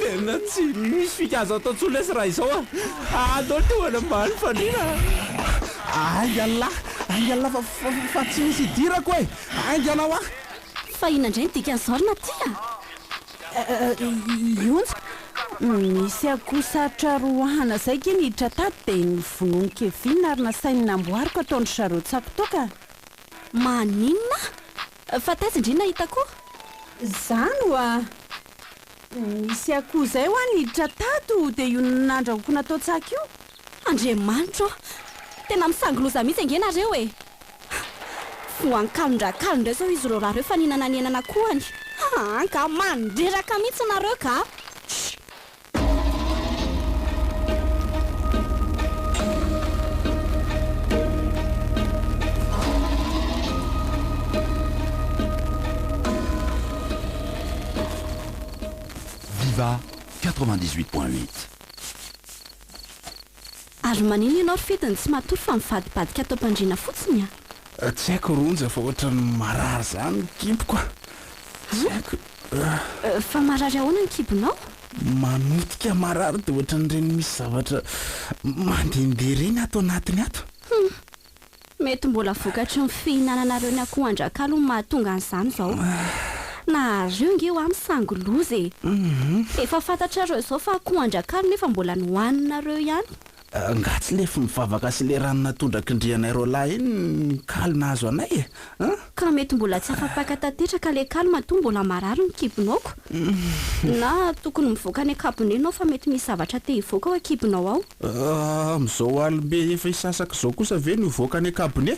Tena tsy misy fikazo ataontsolo lesy raha izao a. Andao le tehoana mbaly fandrina. Aingala fa tsy misy idirako e. Ainganao a. Fa inandray ny dikan'izao na tia. Iontsy misy akoho sarotra roahana zay ke niditra tato dia nivonoany Kevin ary nasainy namboariko ataony zareo tsako toka. Maninona? Fa taizindrina hitako. Zany oa. Misy akoho zay ho niditra tato dia io nandrahoako natao tsako io. Andriamanitra, tena misangoloza mihitsy angenareo e. Voankalondra zao izy reo raha reo fa ninana ny enana kohany. Ka mandreraka mihitsy nareo ka. Viva 98.8. Ary manino ianao fetiny tsy matory fa mivadibadika atao mpandriana fotsiny a. Tsy haiko ronja fa ohatrany marary zany kipoko. Tsy haiko. Fa marary ahoana ny kibonao? Manotika marary dia ohatran'ireny misy zavatra mandehandeha reny ato anatiny ato. Mety mbola vokatry ny fihinananareo ny akoho andrakalo no mahatonga an'izany izao. Na reo nge ho amin'ny sangoloza e. Efa fantatrareo izao fa akoho andrakalo nefa mbola nohaninareo ihany. Ngatsy lefa mivavaka sy le rano natondrakindrianay ro lahy iny kaly nahazo anay e. Ka mety mbola tsy afapaka tanteraka le kaly matoa mbola marary ny kibonao. Na tokony mivoaka ny akabonenao fa mety misy zavatra te hivoaka ao akibonao ao. Amin'izao alimbe efa isasaka izao kosa ve no hivoaka ny akabone?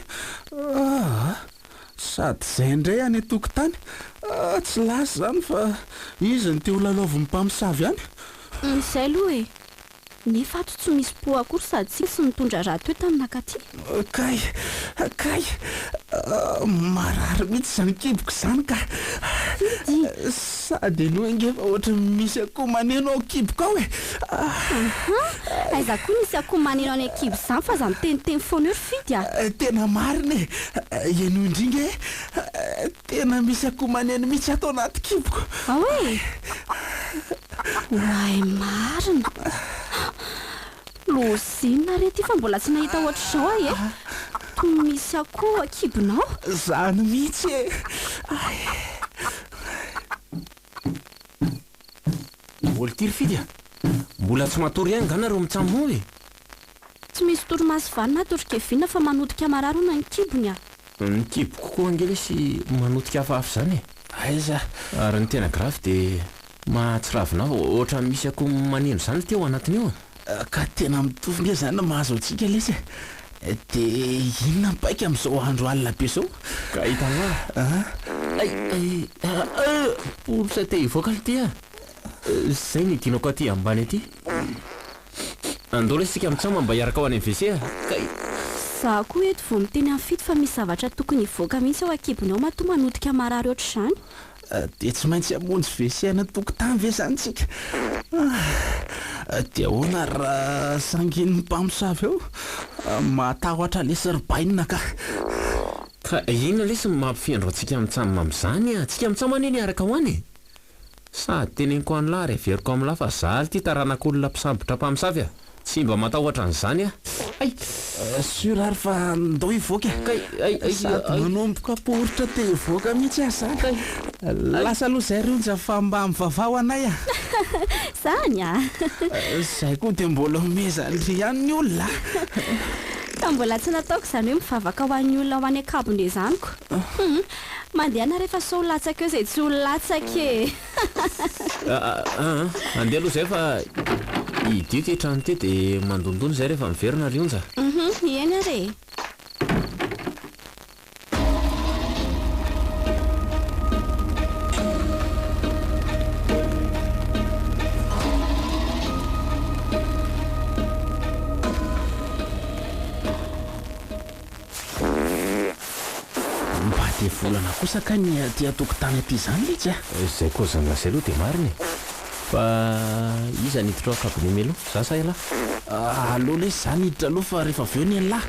Sady zay indray any tokotany. Tsy lasy zany fa izy ny teo lalaoviny mpamosavy any. Izay aloha e. Nefa ato tsy misy po akory sady tsy sy nitondra raha teo taminakaty. Kay marary mihitsy zany kiboko zany ka sady aloha ngefa ohatra misy akoho maneno ao kiboko ao e. Aiza koa nisy akoho maneno any akibo zany fa za miteniteny foana eo ry fidy a. Tena marina e. Eno indringa e. Tena misy akoho maneno mihitsy ato anaty kiboko. Ahoe? Oay marina. Lozina re ty fa mbola tsy nahita ohatr'izao ahy e. Toy misy akoho akibonao. Zany mihitsy e. Olo ty ry fidy a. Mbola tsy matory ihany ganareo mitsambo e. Tsy misy torimasy vanina torokevina fa manotika mararo na ny kibony a. Ny kiboko koa angely sy manotika hafahafa zany e. Aiza. Ary ny tena gravy dia mahatsiravina ohatra misy akoho maneno zany teo anatiny io. Ka tena mitovy nge zany mahazo antsika lesy dia inona mipaika amin'izao andro alina be zao. Ka hitanao polosa te hivoaka le ty a. Zay ny tianako aty ambany aty. Andao lesika mitsama mba hiaraka ao any WC a. Za koa eto vao miteny amin'ny fito fa misy zavatra tokony hivoaka mihitsy ao akibonao matoa manotika marary ohatr'izany. Dia tsy maintsy hamonjy WC ana tokotany ve zany tsika. Dia ahoana raha sangin'ny mpamosavy ao matahotra lesy rybainina ka. Ka inona lesy mampifiandro antsika mitsama amin'izany a. Tsika mitsama neny araka ho any. Sady teneniko an'lahy reveriko amin'lahy fa zaly ty taranak'olona mpisambotra mpamosavy a. Tsy mba matahotra an'izany a. Sur ary fa ndao hivoaka. Sady manomboka poritra te hivoaka mihitsy aho zany. Lasa aloha zay rionja fa mba mivavao anay a. Zany a. Zay koa dia mbola omezany ihany ny olona. Ka mbola tsy nataoko izany hoe mivavaka ho an'ny olona ho any akabony izanyko. Mandehana rehefa sao latsaka eo izay tsy ho latsaka e. Andeha aloha zay fa idio ty trano ty dia mandondony zay rehefa miverina rionja. Eny are. Mba dia volana kosa ka ny aty atokotany aty zany mihitsy a. Zay koa zany lasy aloha dia mariny. Fa iza niditra ao akabony melo za sa ela. Aloha lesy zany hiditra aloha fa rehefa avy eo ny lahy.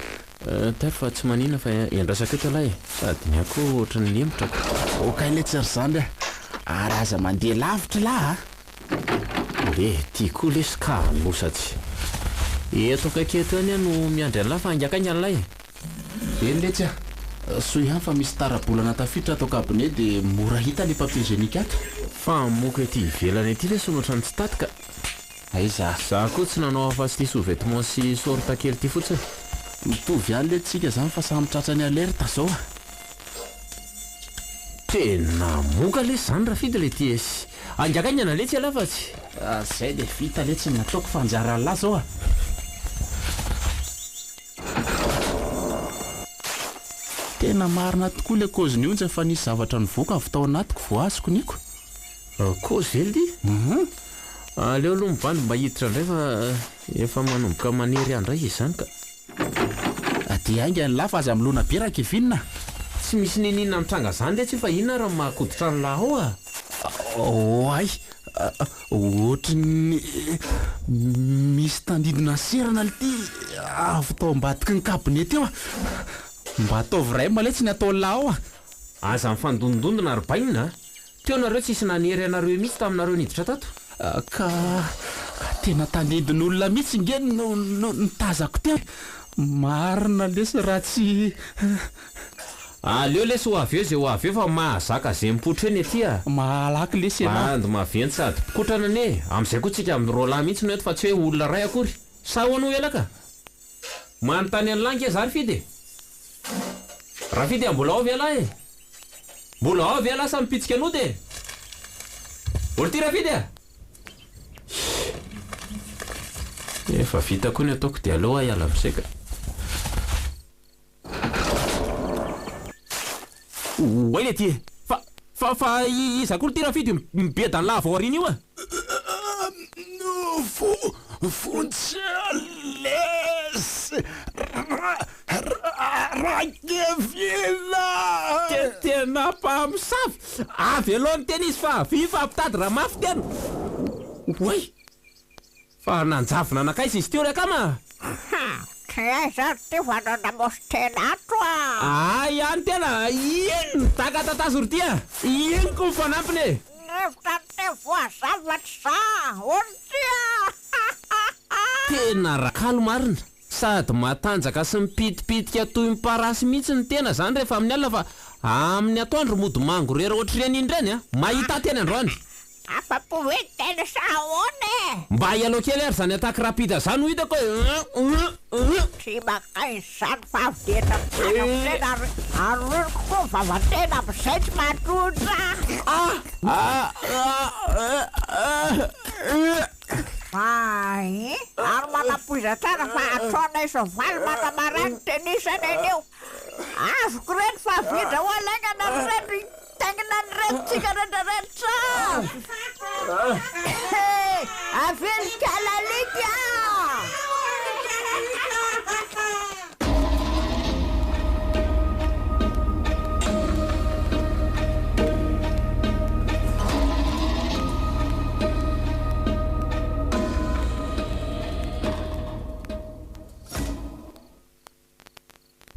Tary fa tsy manina fa iandrasaka eto lahy. Sady ny ako ohatra ny lembotra. Okay le tsy ry zany ary aza mandeha lavitra lahy. Ty koa lesy ka mosatsy. Eto kaiky eto any no miandry an'lahy fa angakany an'lahy. Eny letsy a. So ihany fa misy tarabolana tafiditra ato kabone dia mora hita le papier génique ato. Fa moka ety ivelany ety lesy ohatra ny tsy tatika. Aiza. Za koa tsy nanao afa-tsy ty sous-vêtement sy sorta kely ty fotsiny. Mitovy ihany le tsika zany fa samy tratrany alerta zao a. Tena moka lesy zany raha fidy le ty esy. Angakany ana letsy ala fa tsy. Zay dia vita letsy nataoko fanjara lahy zao a. Tena marina tokoa le kaozy ny onja fa nisy zavatra nivoaka avy tao anatiko vo azoko niko. Kaozy ely ty? Aleo aloha mibandy mba hiditra indray fa efa manomboka manery andray izy zany ka. Dia ainga ny lahy fa aza milona beraka evinina. Tsy misy ninina mitranga zany le tsy fa inona raha mahakoditra ny lahy ao a. Ay, ohatrany misy tandidina serana le ty avy tao ambadiky ny kabinety eo a. Mba ataovy ray maletsy ny atao lahy ao a. Aza mifandondondona ary bainina. Teo nareo tsisy nanery anareo mihitsy taminareo niditra tato. Ka tena tandidin'olona mihitsy nge no nitazako teo. Marina lesy raha tsy. Aleo lesy ho avy eo zay ho avy eo fa mahazaka zay mipotra eny ety a. Malaky lesy ianao. Andy maventy sady pikotrana ane. Amin'izay koa tsika amin'ny roalahy mihitsy no eto fa tsy hoe olona ray akory. Sa ho anao ela ka. Manontany an'lahy nge zary fidy. Raha fidy mbola ao avy alahy. Mbola ao avy alahy sa mipitsika anao de. Olo ty raha fidy a. Efa vita koa ny ataoko dia aleo iala amin'izay. Oay le ty. Fa fa iza koa tira fity mibedany lava aoriana io Fontsales rakevina tena mpamosavy avy alohan'ny tena izy fa fifampitady raha mafy tena oay fa nanjavona anakaiza izy teo rakama Aiza ty vanana mostelato ay any tena ino takatatazo ry tya ino ko mifanampiny e Nefta te voazavatra za otia tena rakalo marina sady matanjaka sy mipitipitika toy miparasy mihitsy ny tena zany rehefa amin'ny alina fa amin'ny atoandro mody mango rera ohatrany indrany a mahita teny androany afa-po hoe tena sahoany mba ialao kely ary zany ataky rapida zany ho hitako hoe tsy makaizany fa avidena tena aroroko koa vavatena amizay tsy matrotra ay ary manapoiza tsara fa atrona iso valy manamarany tenisana eneo azoko reny fa avidra ho alaingana reny tengina ny renitsika rehetrarehetra avelika lalika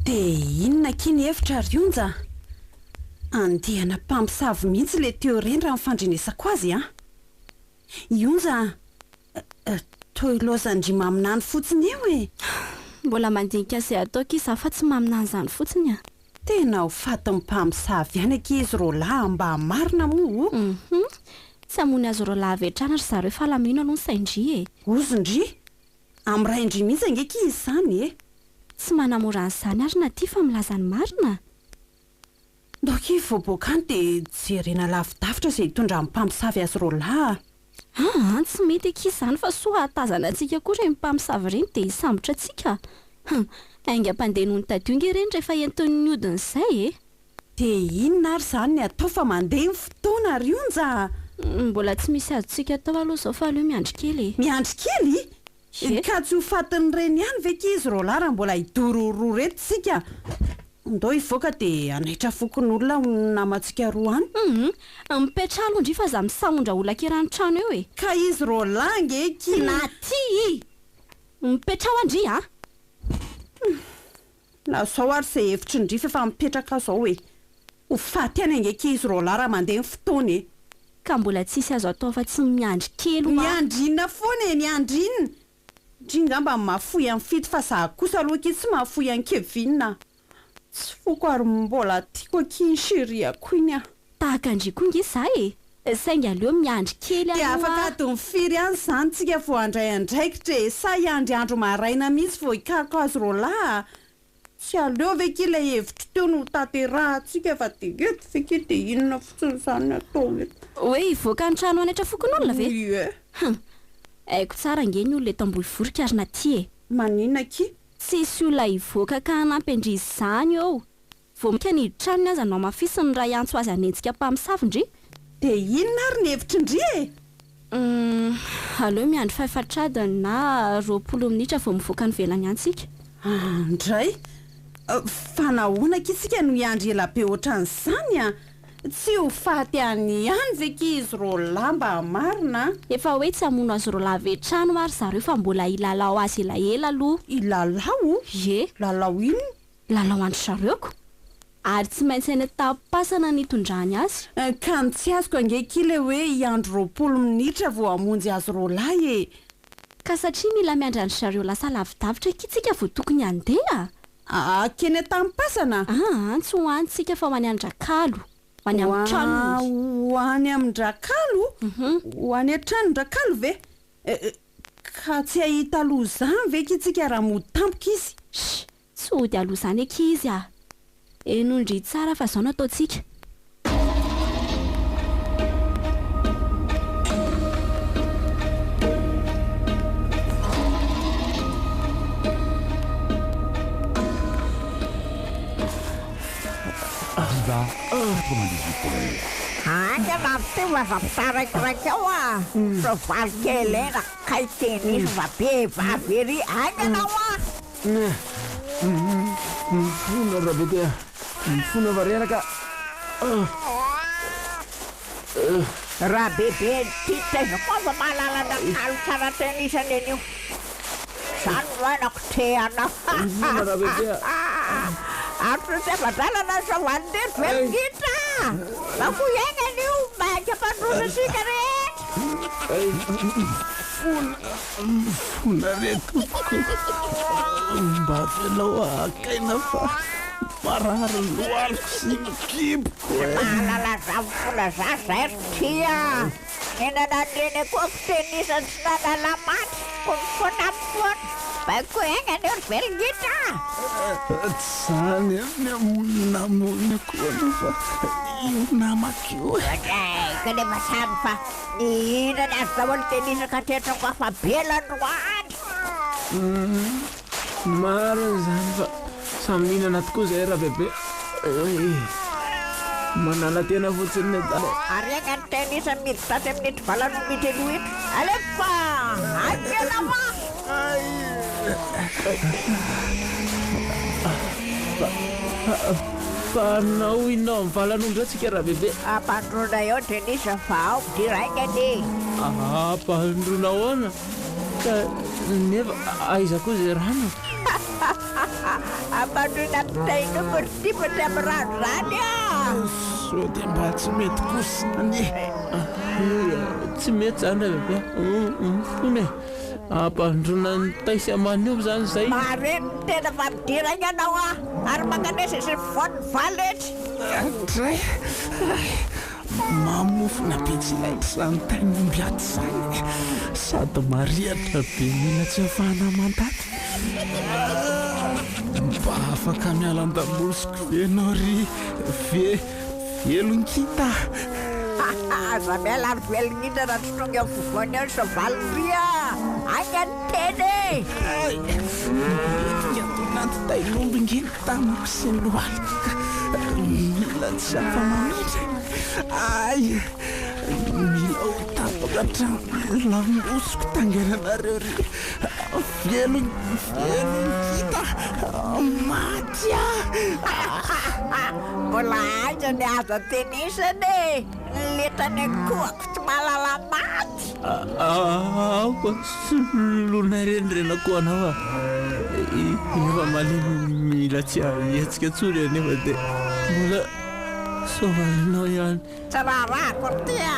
dia inona kiny hevitra ry onja andehana mpamosavy mihitsy le teo reny raha mifandrinesako azy a ionja toy lozandry maminany fotsiny eo e mbola mandinika izay ataoko izy fa tsy maminany zany fotsiny a tena ho faty mpamosavy ihany ankizy ro lahy mba marina moa tsy amony azy ro lahy avetrana ry zareo falamino aloha ny saindry e ozondry amin'ny ray indry mihitsy angeka izy izany e tsy manamora an'izany ary na tia fa milazany marina doky voaboakany dia jerena lavidavitra izay hitondra mpamosavy azy ro lahy tsy mety ankizy izany fa soa hatazana antsika koa reny mpamosavy reny dia hisambotra antsika aingam-pandeha noho ny tadionga ireny rehefa enton'ny odiny izay e dia inona ary izany ny atao fa mandeha ny fotoana ry onja mbola tsy misy azontsika atao aloha izao fa aleo miandry kely e miandry kely ka tsy ho fatiny reny ihany ve kizy ro lahy raha mbola hidororoa reto tsika ndao ivoaka dia anaitra fokon'olona namantsika roa any mipetra aloha ndry fa za misamondra olona kerany trano eo e ka izy ro lahy ngeky na ty mipetra ao andry a na sao ary izay hevitry ndry fa efa mipetraka zao e ho faty any angeky izy ro lahy raha mandeha ny fotoana e ka mbola tsisy azo atao fa tsy miandry kely miandry inona foana e miandry inona ndringamba mahafoy amin'ny fito fa za kosa aloha ke tsy mahafoy an-kevinina tsy foko ary mbola tiako aky sheriako iny a tahaka andry koa nge za e saingy aleo miandry kely dia afaka ady mifiry any izany tsika vo andray andraikitra e sa iandry andro maraina mihitsy vo hikako azy ro lahy tsy aleo ve ke ilay hevitra teo no taterahantsika fa dia eto ve ke dia inona fotsiny izany atao eto hoe hivoaka ny trano anaitra fokon'olona ve ie haiko tsara nge ny olona eto ambohivorika ary na ty e maninona ki tsisy olona hivoaka ka hanampy andry izany eo vo mika ny tranony azy anao mafisiny raha iantso azy anentsika mpamosavy ndry dia inona ary ny hevitry ndry e aleo miandry fahefatradiny na 20 minitra vo mivoaka ny velany antsika ndray fa nahoana kisika no iandry ela be ohatran'izany a tsy ho faty any ihany ve ki izy ro lamba marina efa hoe tsy hamono azy ro lavetrano ary zareo fa mbola ilalao azy elaela aloha ilalao ye lalao ino lalao andry zareoko ary tsy maintsy eny tapasana nitondrany azy ka ny tsy azoko angeki le hoe iandro 20 minitra vo hamonjy azy ro lahy e ka satria mila miandry andry zareo lasa lavidavitra kitsika vo tokony andeha keny atampasana tsy ho anytsika fa ho any andrakalo ho any amin'ny trano ho any amin-drakalo ho any an-tranondrakalo ve ka tsy hahita aloha zany ve kitsika raha mody tampoka izy tsy hody aloha zany ekizy a enondry tsara fa zao no ataontsika Viva 98.8. Angana ty mazapitaraikiraiky ao a soavaly kely ena kay tenisy va be vavy ery angana ao a Mifona rabebe. Mifona variana ka. raha bebe ty taiza koa va mahalalana kalo tsara tenisany an'io zany roanako teana Mifona rabebe. Atro tsy afadralana soavaly de velogitra ako iainany io maika mpandrosa sika rehetra Fona retoko mba velao akaina fa marary lohaloko sy mikiboko mahalalaza mifona za zay tia nenanandreny koa fitenisa tsy nanalamaty ko mifona mifona baiko aignany eo velogitra zany namonina koana fa io namakio ka le masamy fa nihinany azy daholo tenisa ka tetra ko afa belandroany Maro zany fa samy mihinana tokoa zay rabebe. Manala tena fotsiny dala. ary aignany tenisa miditra taty amin'nitry valano mitelo itro alefa akelama Panao inao mivalan'ondra atsika rabebe. ampandrona eo tenisa fa ao diraignany Pandrona ahoana ka nefa aiza koa zay rano. ampandrona pitainoko tipatra amin'ny rano zany a so dia mba tsy mety kosany Tsy mety zany rabebe. Fona ampandrona ny taisy amanio zany zay. mareny tena fa midiragna anao a ary manganesa sy fony valety dray mamofona be tsy laitry zany tainombiaty zany sady mariatra be mila tsy afahana mandaty mba afaka mialan-damosiko venao ry velon-kita aza mialany velognytra raha tsy tonga amin'ny fovoany ao sovalindria angany teny naty tainomby ngeny tamako sy ny lohalika mila tsy afa-mamitra ay mila ho tapaka lamosiko tangenanareo ry velon-kita maty mbola aiza ny aza tenisany letany akoako tsy mahalala maty Aoka solona renirena koa anao a. Efa malemy mila tsy ahetsika tsory anefa dia mbola soavalinao ihany. tsy raharahako tya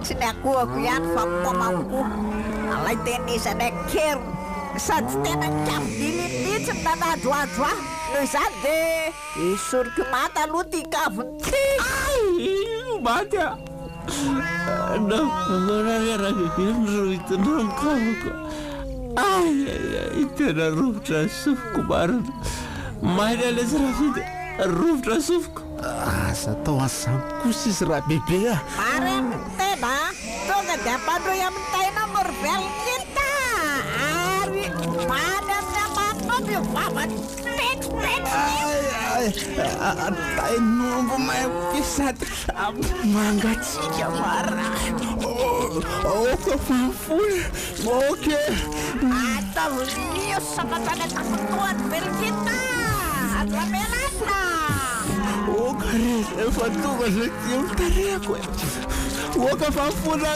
tsy ny akohako ihany fa mpomako alay tenisany akery sady tena kamidililitsy nanadroadro ah noho izany de isoriky maty aloha ty kavony ty Maty a. Manararabebenyro hitonao mikavako. Tena rovitra sofiko marina. Mainy alezy raha fity rovitra sofiko. aza tao azany kosa izy raha bebe a mareny tena tonga de ampandroy amin'ny taina morovelonyita ary many amin'ny amanony vavany tainombo maimpisady mangatsika mara oka fanfoy oke atavolio samatany akafotoany velonyita azamelana oka re efa tonga zay tio mitarehako oka fanfona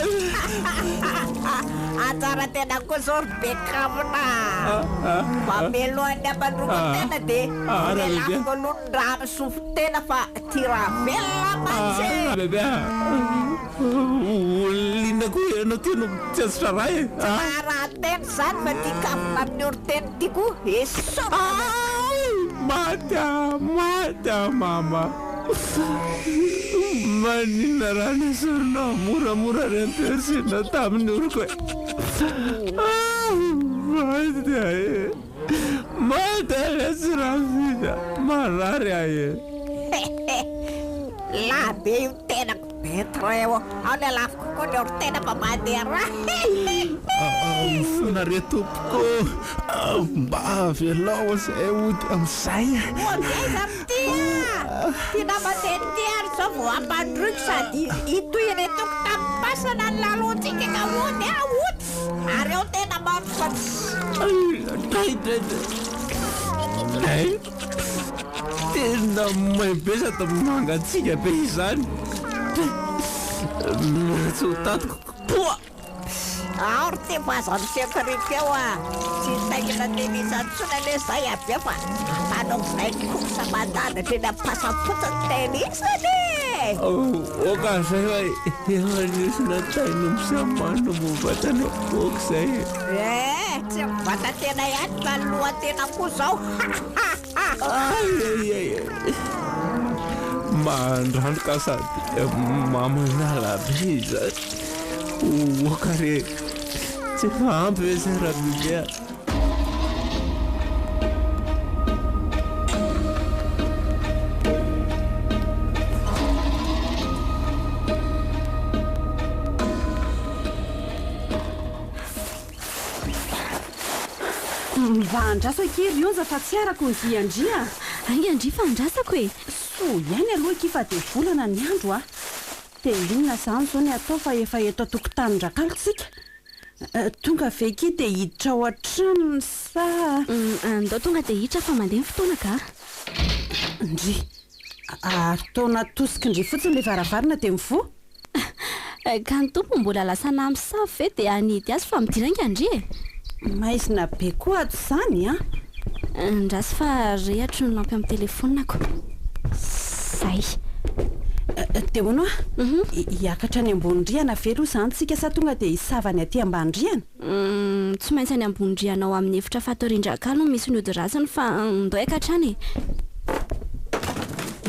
atsara tena koa zao ry be kavina mamelohany ampandroko tena de melafiko aloha ny rano sofo tena fa ty raha velona matsy Bebe olina koa ianao ty no tsy azo traray. raha tena zany fa ty kavina amin'ny oroteny ty koa eso Mata mama. Manina raha nasorinao moramora rempersina tamin'ny oroko. Mata lesy raha vida marary aye. la be io tena betra eo ao ny alafiko koa ny orotena fa mandeha raha fona re tompoko mba velao zay ody am'izay Ôzay zany tia tia namandeha ty ary kosa vao ampandroky sady itoyretoko tampasana ny lalontsika ka hony aoty ary eo tena maay tena maibesata mangatsika be izany tsy ho tatiko poa ary te mazany sekrika eo a tsy taingina tenisanytsona le zay aby fa manao zay kosa mandadatra eny ampasafotsany tenisany okazay hoe eanisina tainomsamano movatana okzay tsy mivata tena ihany ka loha tena koa zao mandranoka sady mamanala be zany okare tsy fahampy hoe zay raha bibia vandrasa kery onza fa tsy arako ny viandria ay andry fa andrasako e so ihany aloha kifa de volana ny andro a de inona zany zao ny atao fa efa eto tokotanindrakalotsika tonga ve ke de hiditra ao an-tranony sa andao tonga de hiditra fa mandeha ny fotoana ka ndry ary taona tosika indry fotsiny le varavarina de mivo ka ny tompo mbola lasana amin'ny safy ve de anidy azy fa midirangy andry e maizina be koa ato zany a ndrasy fa rehatry ny lampy amin'ny telefonako zay de hono a hiakatra ny ambonindriana velo zany tsika sa tonga de hisavany aty ambandriana tsy maintsy any ambonindrianao amin'ny efitra fatorindrakalo misy ny odiraziny fa ndoaikatrany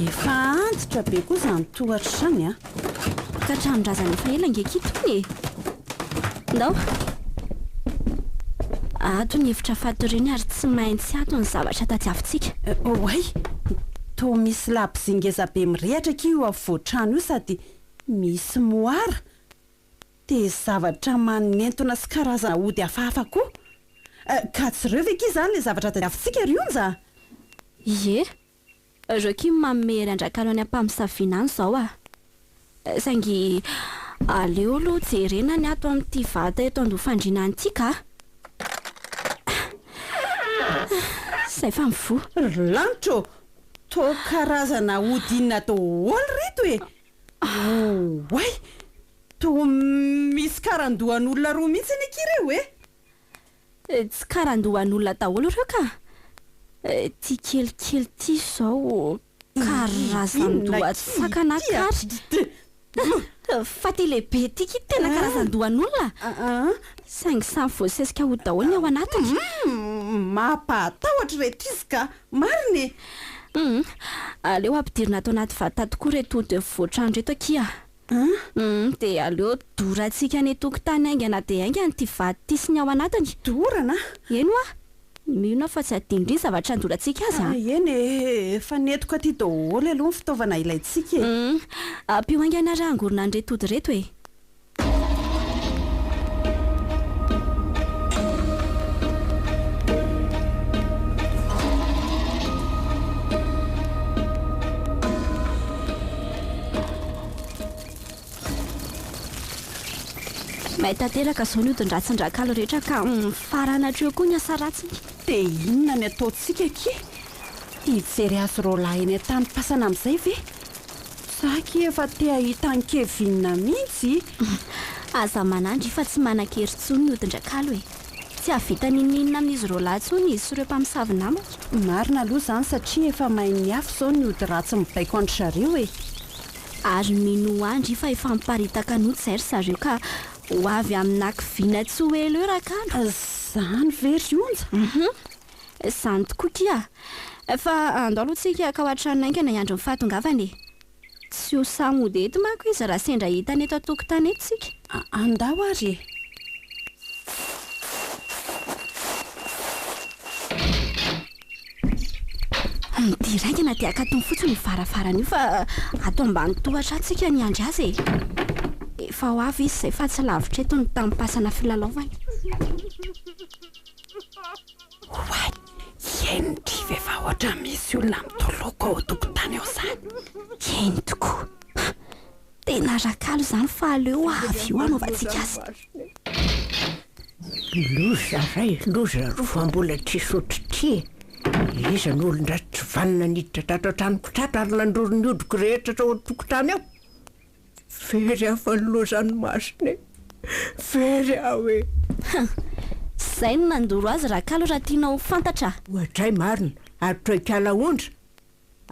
efa antitra be koa zany tohatra zany a ka tranondrazana efa ela ngekitony e ndao ato ny efitra fatoriny ary tsy maintsy ato ny zavatra tadiavintsika oay to misy labozingeza be mirehatra ke io avotrano io sady misy moara de zavatra manentona sy karazana ody hafahafa koa ka tsy reo ve ke zany le zavatra tadiavintsika ry onza ie reo ki mamery andrakalo any ampamisaviana any zao a saingy aleo aloha jerena ny ato amin'ity vata eto andofandrina antika zay fa mivo lanitro to karazana odinina daholo reto e oay to misy karandohan'olona roa mihitsy ny kireo e tsy karandohan'olona daholo reo ka ty kelikely ty zao karazandohatsaka nakary fa ty lehibe tyky tena karazandohan'olona saingy samy voasesika ho daholo ny ao anatiny mampahatahotra reto izy ka mariny aleo ampidirina ato anaty vata tokoa reto de voatrano reto akia de aleo dorantsika ny tokotany aingana de aingana ty vaty ty sy ny ao anatiny dorana eno a mihona fa tsy adinindry zavatra andorantsika azy eny efa netoka ty daholo aloha ny fitaovana ilayntsika e ampio aingana raha angorona ny retody reto e mahita teraka zao ny odin-dratsindrakalo rehetra ka faranatreo koa ny asa ratsiny de inona ny ataontsika ke hijery azy ro lahy eny tany pasana amin'izay ve saky efa te ahita ny-kevinina mihitsy aza manandry fa tsy manan-kerytsony ny odin-drakalo e tsy havita nininina amin'izy ro lahy tsony izy sy reo mpamisavy namako marina aloha zany satria efa mahay ny afo zao ny ody ratsy mibaiko andry zareo e ary mino andry fa efa miparitaka anoty zay ry zareo ka ho avy amin'nakiviana tsy ho elo eo rakalo zany very onja zany tokoa kia fa andao alohatsika ka ho atrano aingana iandro ny fahatongavany e tsy ho samody eto manko izy raha sendra hitany eto atokotany eto tsika andao ary midiraingana dia akatony fotsiny varavarana io fa ato ambany tohatra atsika ny andry azy e efa ho avy izy zay fa tsy lavitra eto ny tampasana filalaovany oay endry vefa ohatra misy olona mitoloko ao tokotany ao zany eny tokoa larakalo izany fa aleo avy io anaovantsika azy. Loza ray, loza roa mbola tsisotritry. Iza ny olon-dra tsy vanina niditra tato an-tranoko trato ary nandoro ny odiko rehetra tao an-tokotany ao. Very aho fa nilozany masony. Very aho e. Izay no nandoro azy rakalo raha tianao fantatra. Ohatray marina, ary toy kala ondra.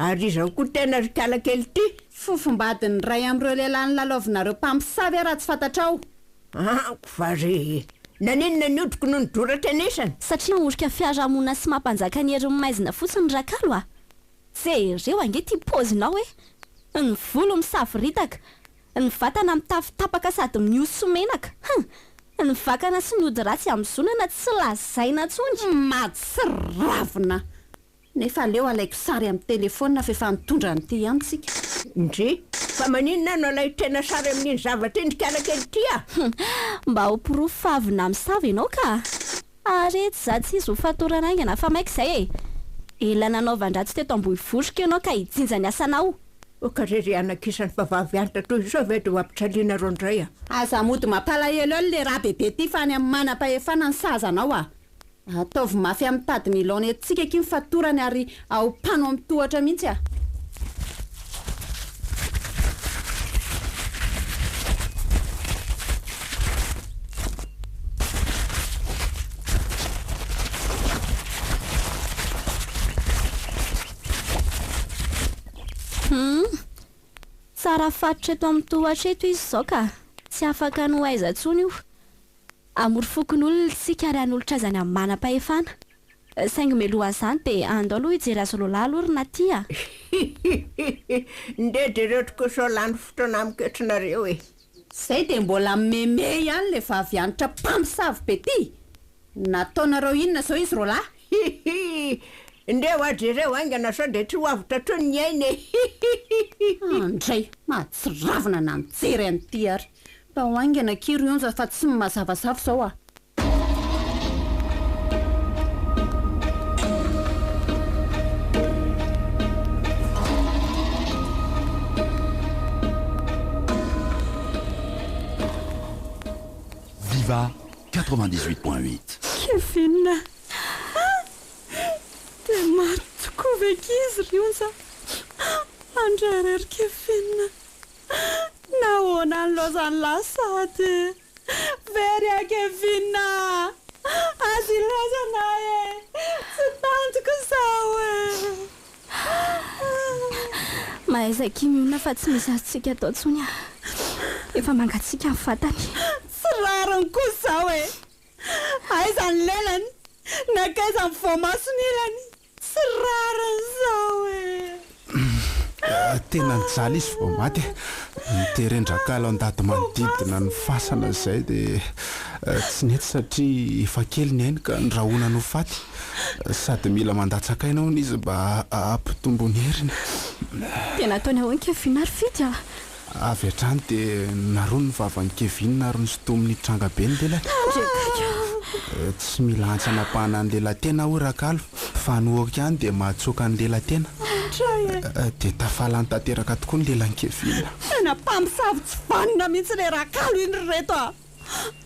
Ary izao koa tena ry kala kely ty. Fofombadiny ray amin'ireo lehilahy nylalaovinareo mpamosavy raha tsy fantatrao. Vary. Naninona ny odiko no nidoratra anesany? Satria naorika fiarahamona sy mampanjaka ny herin'ny maizina fotsiny rakalo a. Jereo ange ty pozinao e. Ny volo misafiritaka, ny vatana mitafitapaka sady mihoso menaka. Ny vakana sy ny ody ratsy amin'izonana tsy lazaina tsony. Matsiravina. Nefa aleo alaiko sary amin'ny telefona fa efa nitondra an'ity ihany tsika. Ndry, fa maninona no alay tena sary amin'iny zavatra iny kala kely ty a? Mba ho pirofo fa avy namisavy ianao ka. Arety za tsy izy ho fatorana aingana fa maika izay e. Ela nanaovan-dratsy teto Ambohivosika ianao ka hijinja ny asanao. Okarery anakisany vavavy anitra toy izao ve dia ho ampitraliana reo indray a? Aza mody mampalahelo eo le raha bebe ty fa any amin'ny manam-pahefana ny sazanao a. Ataovy mafy amin'ny tady milona etsika ky mifatorany ary ao mpano amin'ny tohatra mihitsy a. Tsara fatotra eto amin'ny tohatra eto izy izao ka. Tsy afaka no aiza tsony io. Amory fokon'olona tsika ary an'olotra azany amin'ny manam-pahefana. Saingy meloha izany dia andao aloha hijery azo lolahy na tia. Ndedireo so lany fotoana amiketrunareo e. Izay dia mbola meme ihany le vavy anitra mpamosavy be ty. Nataonareo inona izao izy rolahy? Ndeo adrereo aingana sao dia tsy ho avitra trony ny ainy e. Andray, matsiravina na mijery an'ity ary. Mba ho aingana kiro ionja fa tsy mazavazava izao a. Viva 98.8. Kevin. Dia maro tokoa veka izy rionja. Andrarery Kevin. Nahoana ny lozany lasady. Very a Kevin. Azy ilazana e. Tsy tantiko izao e. Mahaiza kimiona fa tsy misy azontsika atao tsony a. Efa mangatsika amin'ny vatany. Tsy rariny koa izao e. Aiza ny lelany. Nakaiza ny voamasony ilany. Tsy rariny izao e. Tena nijaly izy vao maty. Niterendrakala an-dady manodidina ny fasana izay dia tsy nety satria efa kely ny ainy ka ndrahona no faty. Sady mila mandatsakainao izy mba ampitombo ny heriny. Tena ataony ahoana Kevin ary fity a. Avy hatrany dia naroa ny vavan'ny Kevin naroa ny sotominy tranga be ny lelany. Tsy mila antsanapahana ny lelatena ho rakalo fa nohoaka ihany dia mahatsoaka ny lelatena. Dia tafalany tanteraka tokoa ny lelan'ny Kevin. Tena mpamosavy tsy vanina mihitsy le rakalo iny reto a.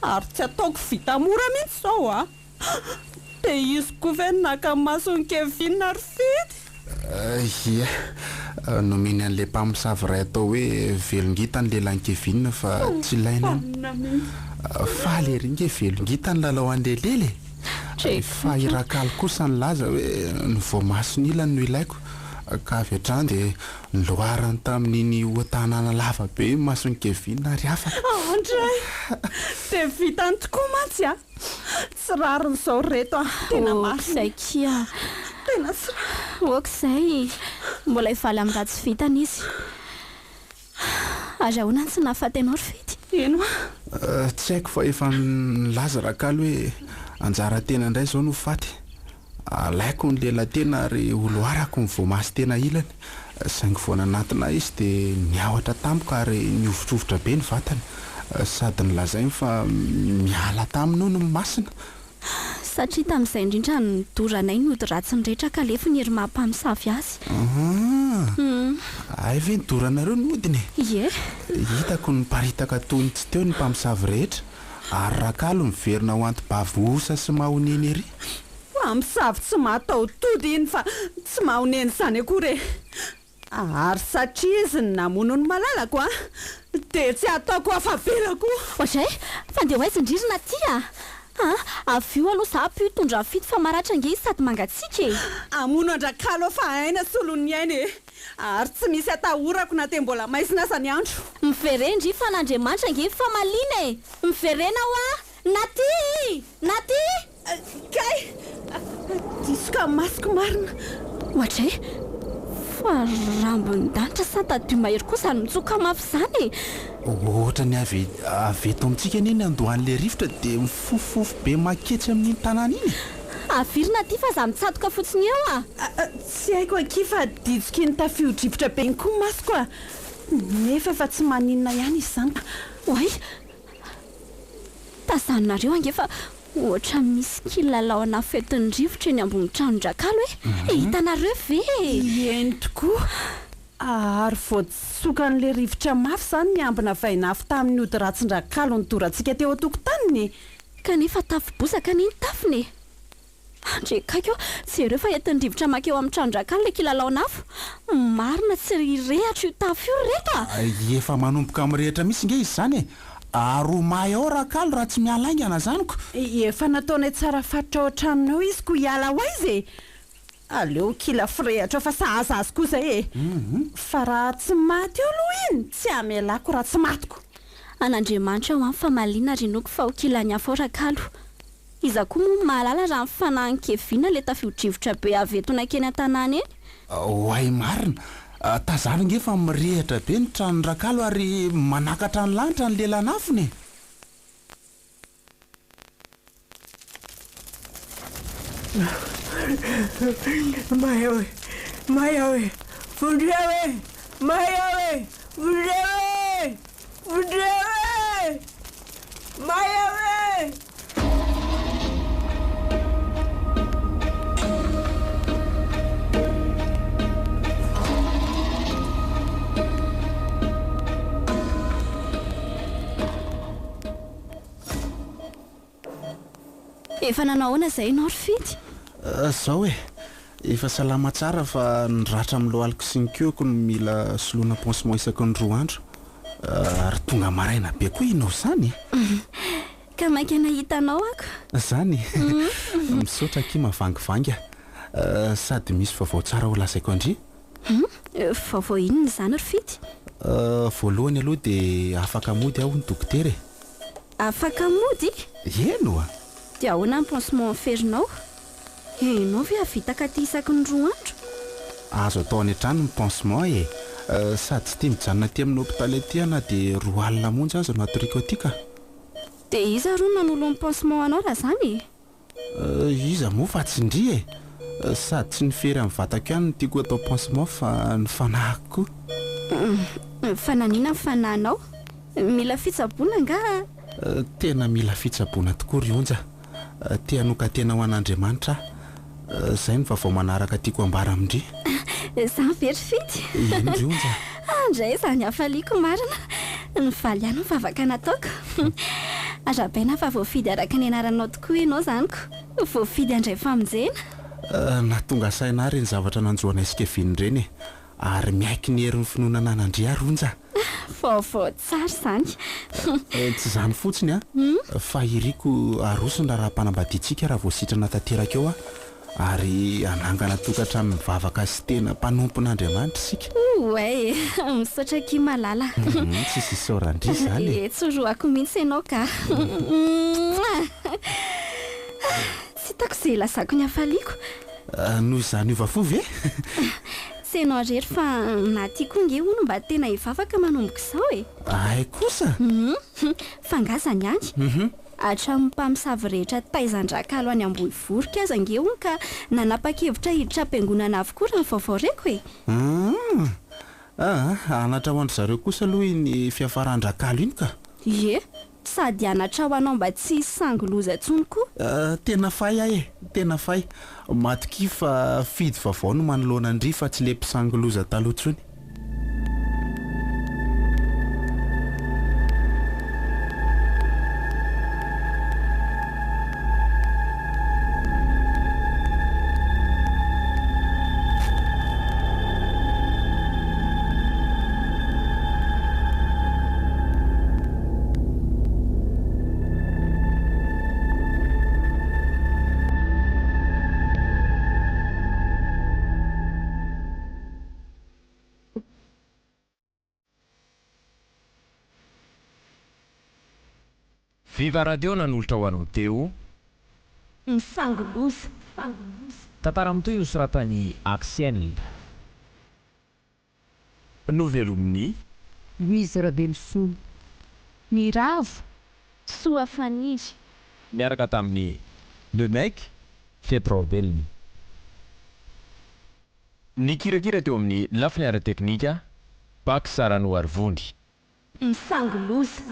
Ary tsy ataoko vita mora mihitsy izao a. Dia izy koa ve naka mason'ny Kevin ary fity. Ie, nomeny an'ilay mpamosavy ray atao hoe velongita ny lelan'ny Kevin fa tsy ilaina. Faly ery nge velongita ny lalao an'ilay lely. Fa irakalo kosa ny laza hoe ny voamasony ilany no ilaiko. Ka avy hatrany dia niloharany tamin'iny hoan-tanàna lava be mason'ny Kevin ary afaka. Andray, dia vitany tokoa mantsy a. Tsy rariny izao reto a. Tena marina. Kia. Tena tsy rariny. Okizay, mbola hivaly amin'ny ratsy vitany izy. Ary ahoana tsy nahafatenao ry fety? Ino a? Tsy haiko fa efa nilaza rakalo hoe anjara tena indray izao no faty. Alaiko ny lelatena ary oloharako ny voamasy tena ilany. Saingy vao nanantona izy dia niawatra tampoka ary niovitrovotra be ny vatany. Sady nilazainy fa miala taminy no masina. Satria tamin'izay indrindra ny doranay ny ody ratsy ny rehetra ka alefa ny hery mahampamosavy azy. ay ve nidoranareo ny odiny Ie. hitako ny paritaka tony tsy teo ny mpamosavy rehetra ary rakalo miverina ho anty-bavosa sy mahoneny ery mpamosavy tsy mahatao tody iny fa tsy mahoneny izany akory ary satria izy ny namono ny malalako dia tsy ataoko afabelako Ohatray fa ndeha ho aiza indririna ty avy io aloha za mpitondra fito fa maratra nge sady mangatsiaka amono andrakalo fa aina solon'ny aina ary tsy misy atahorako na te mbola maizina zany andro miverendry fa n'Andriamanitra nge fa malina miverena naty kay disoka masoko marina Ohatray fa rambony danitra sa tadio mahery kosa ny mitsoka mafy zany ohatra ny avy eto amintsika neny andohan'le rivotra dia mifofofo be maketsy amin'iny tanàna iny avirina ty fa za mitsatoka fotsiny eo tsy haiko aky fa dijoky ny tafio-drivotra be ny koa masoko nefa efa tsy maninona ihany izy zany oay tazanonareo ange fa ohatra misy kilalao ana fetin'ny rivotra eny ambony tranondrakalo hitanareo ve eny tokoa ary voatsoka n'le rivotra mafy zany ny ambina vainafy tamin'ny ody ratsin-drakalo ny dorantsika teo an-tokotaniny kanefa tafo-bozaka niny tafiny andrekakeo tsy ireo fa entin'ny rivotra makeo amin'ny tranondrakalo le kilalao nafo marina tsy rehatra io tafo io rehetra efa manomboka mirehatra misy nge izy zany ary mahay ao rakalo raha tsy mialaingana zaniko efa nataonay tsara fatra ao an-tranonao izy ko hiala ho aizy aleo kila firehatra fa sahaza azy kosa fa raha tsy maty eo aloha iny tsy amelako raha tsy matiko an'Andriamanitra ho amin'ny famaliana rinoko fa ho kilany hafa ao rakalo iza koa moa mahalala raha mifanahan-keviana le tafio-drivotra be avy eto nakeny an-tanàna eny hoay marina tazana nge fa mirehatra be ny tranony rakalo ary manakatra ny lanitra ny lelanafony Maya oe vondreo Maya oe vondreo Maya oe efa nanao ahoana izay ianao ry fidy zao efa salama tsara fa niratra amin'ny lohaliko sy ny keoko no mila soloana pansement isaky ny 2 andro ary tonga maraina be koa inao zany ka mainka nahitanao ako zany misaotra aky mavangivangy sady misy vaovao tsara ho lazaiko andry vaovao inona izany ry fidy voalohany aloha dia afaka mody aho ny dokotera afaka mody eno dia ahoana ny pansement ferinao enao ve avitaka ty isaky ny 2 andro azo atao any an-trano ny pansement sady tsy tia mijanona ty amin'ny hôpitaly aty na dia 2 alina monja azo natoriko atyka dia iza ro nanolo ny pansement anao raha zany iza moa fa tsy indry sady tsy nifery amin'ny vatako ihany no tiako atao pansement fa ny fanahiko koa fananiana ny fanahinao mila fitsaboana nga tena mila fitsaboana tokoa ry onja tia hanoka tena ho an'Andriamanitra izay ny vaovao manaraka tiako ambara amindry izany very fidy indry onja andray izany hafaliako marina ny valy ihany ny vavaka nataoko arabaina fa voafidy araka ny anaranao tokoa ianao zanyko voafidy andray famonjena natonga saina reny zavatra nanjoana isikeviny ireny ary miaiky ny herin'ny finoana anandry ary onja vaovao tsara zany tsy zany fotsiny fa iriko arosony raha-panambadiantsika raha voasitrana tanteraka eo ary anangana tokatra mivavaka sy tena mpanompon'Andriamanitra isika oay misaotra ky malala tsy sisorandry zany tsoroako mihitsy ianao ka tsy hitako izay lazako ny hafaliako noho izany iovafo ve enao rery fa na ty koa nge hono mba tena hivavaka manomboka izao ay kosa fa ngazany any hatramin'ny mpamosavy rehetra taizan-drakalo any ambony voroka aza nge hono ka nanapa-kevitra hiditra am-piangonana avokoa raha ny vaovao reko anatra ho andry zareo kosa aloha ny fiafaran-drakalo iny ka ie sady anatra ho anao mba tsy sangoloza ntsony koa tena fay ahy tena fay matoky fa fidy vaovao no manoloana andry fa tsy le mpisangoloza taloha ntsony Viva Radio nanolotra ho anao teo ny sangoloza tantara amin'itoy nosoratany Axel novelomin'ny Louise Rabelson, ny ravo soa faniry miaraka tamin'ny Le Mec Fetrobel. Ny kirakira teo amin'ny lafiny ara-teknika Pak Sarano Arvony. ny sangoloza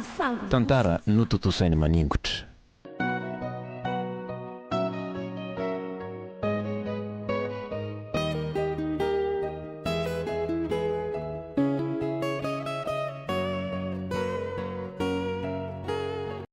tantara nototosainy maningotra.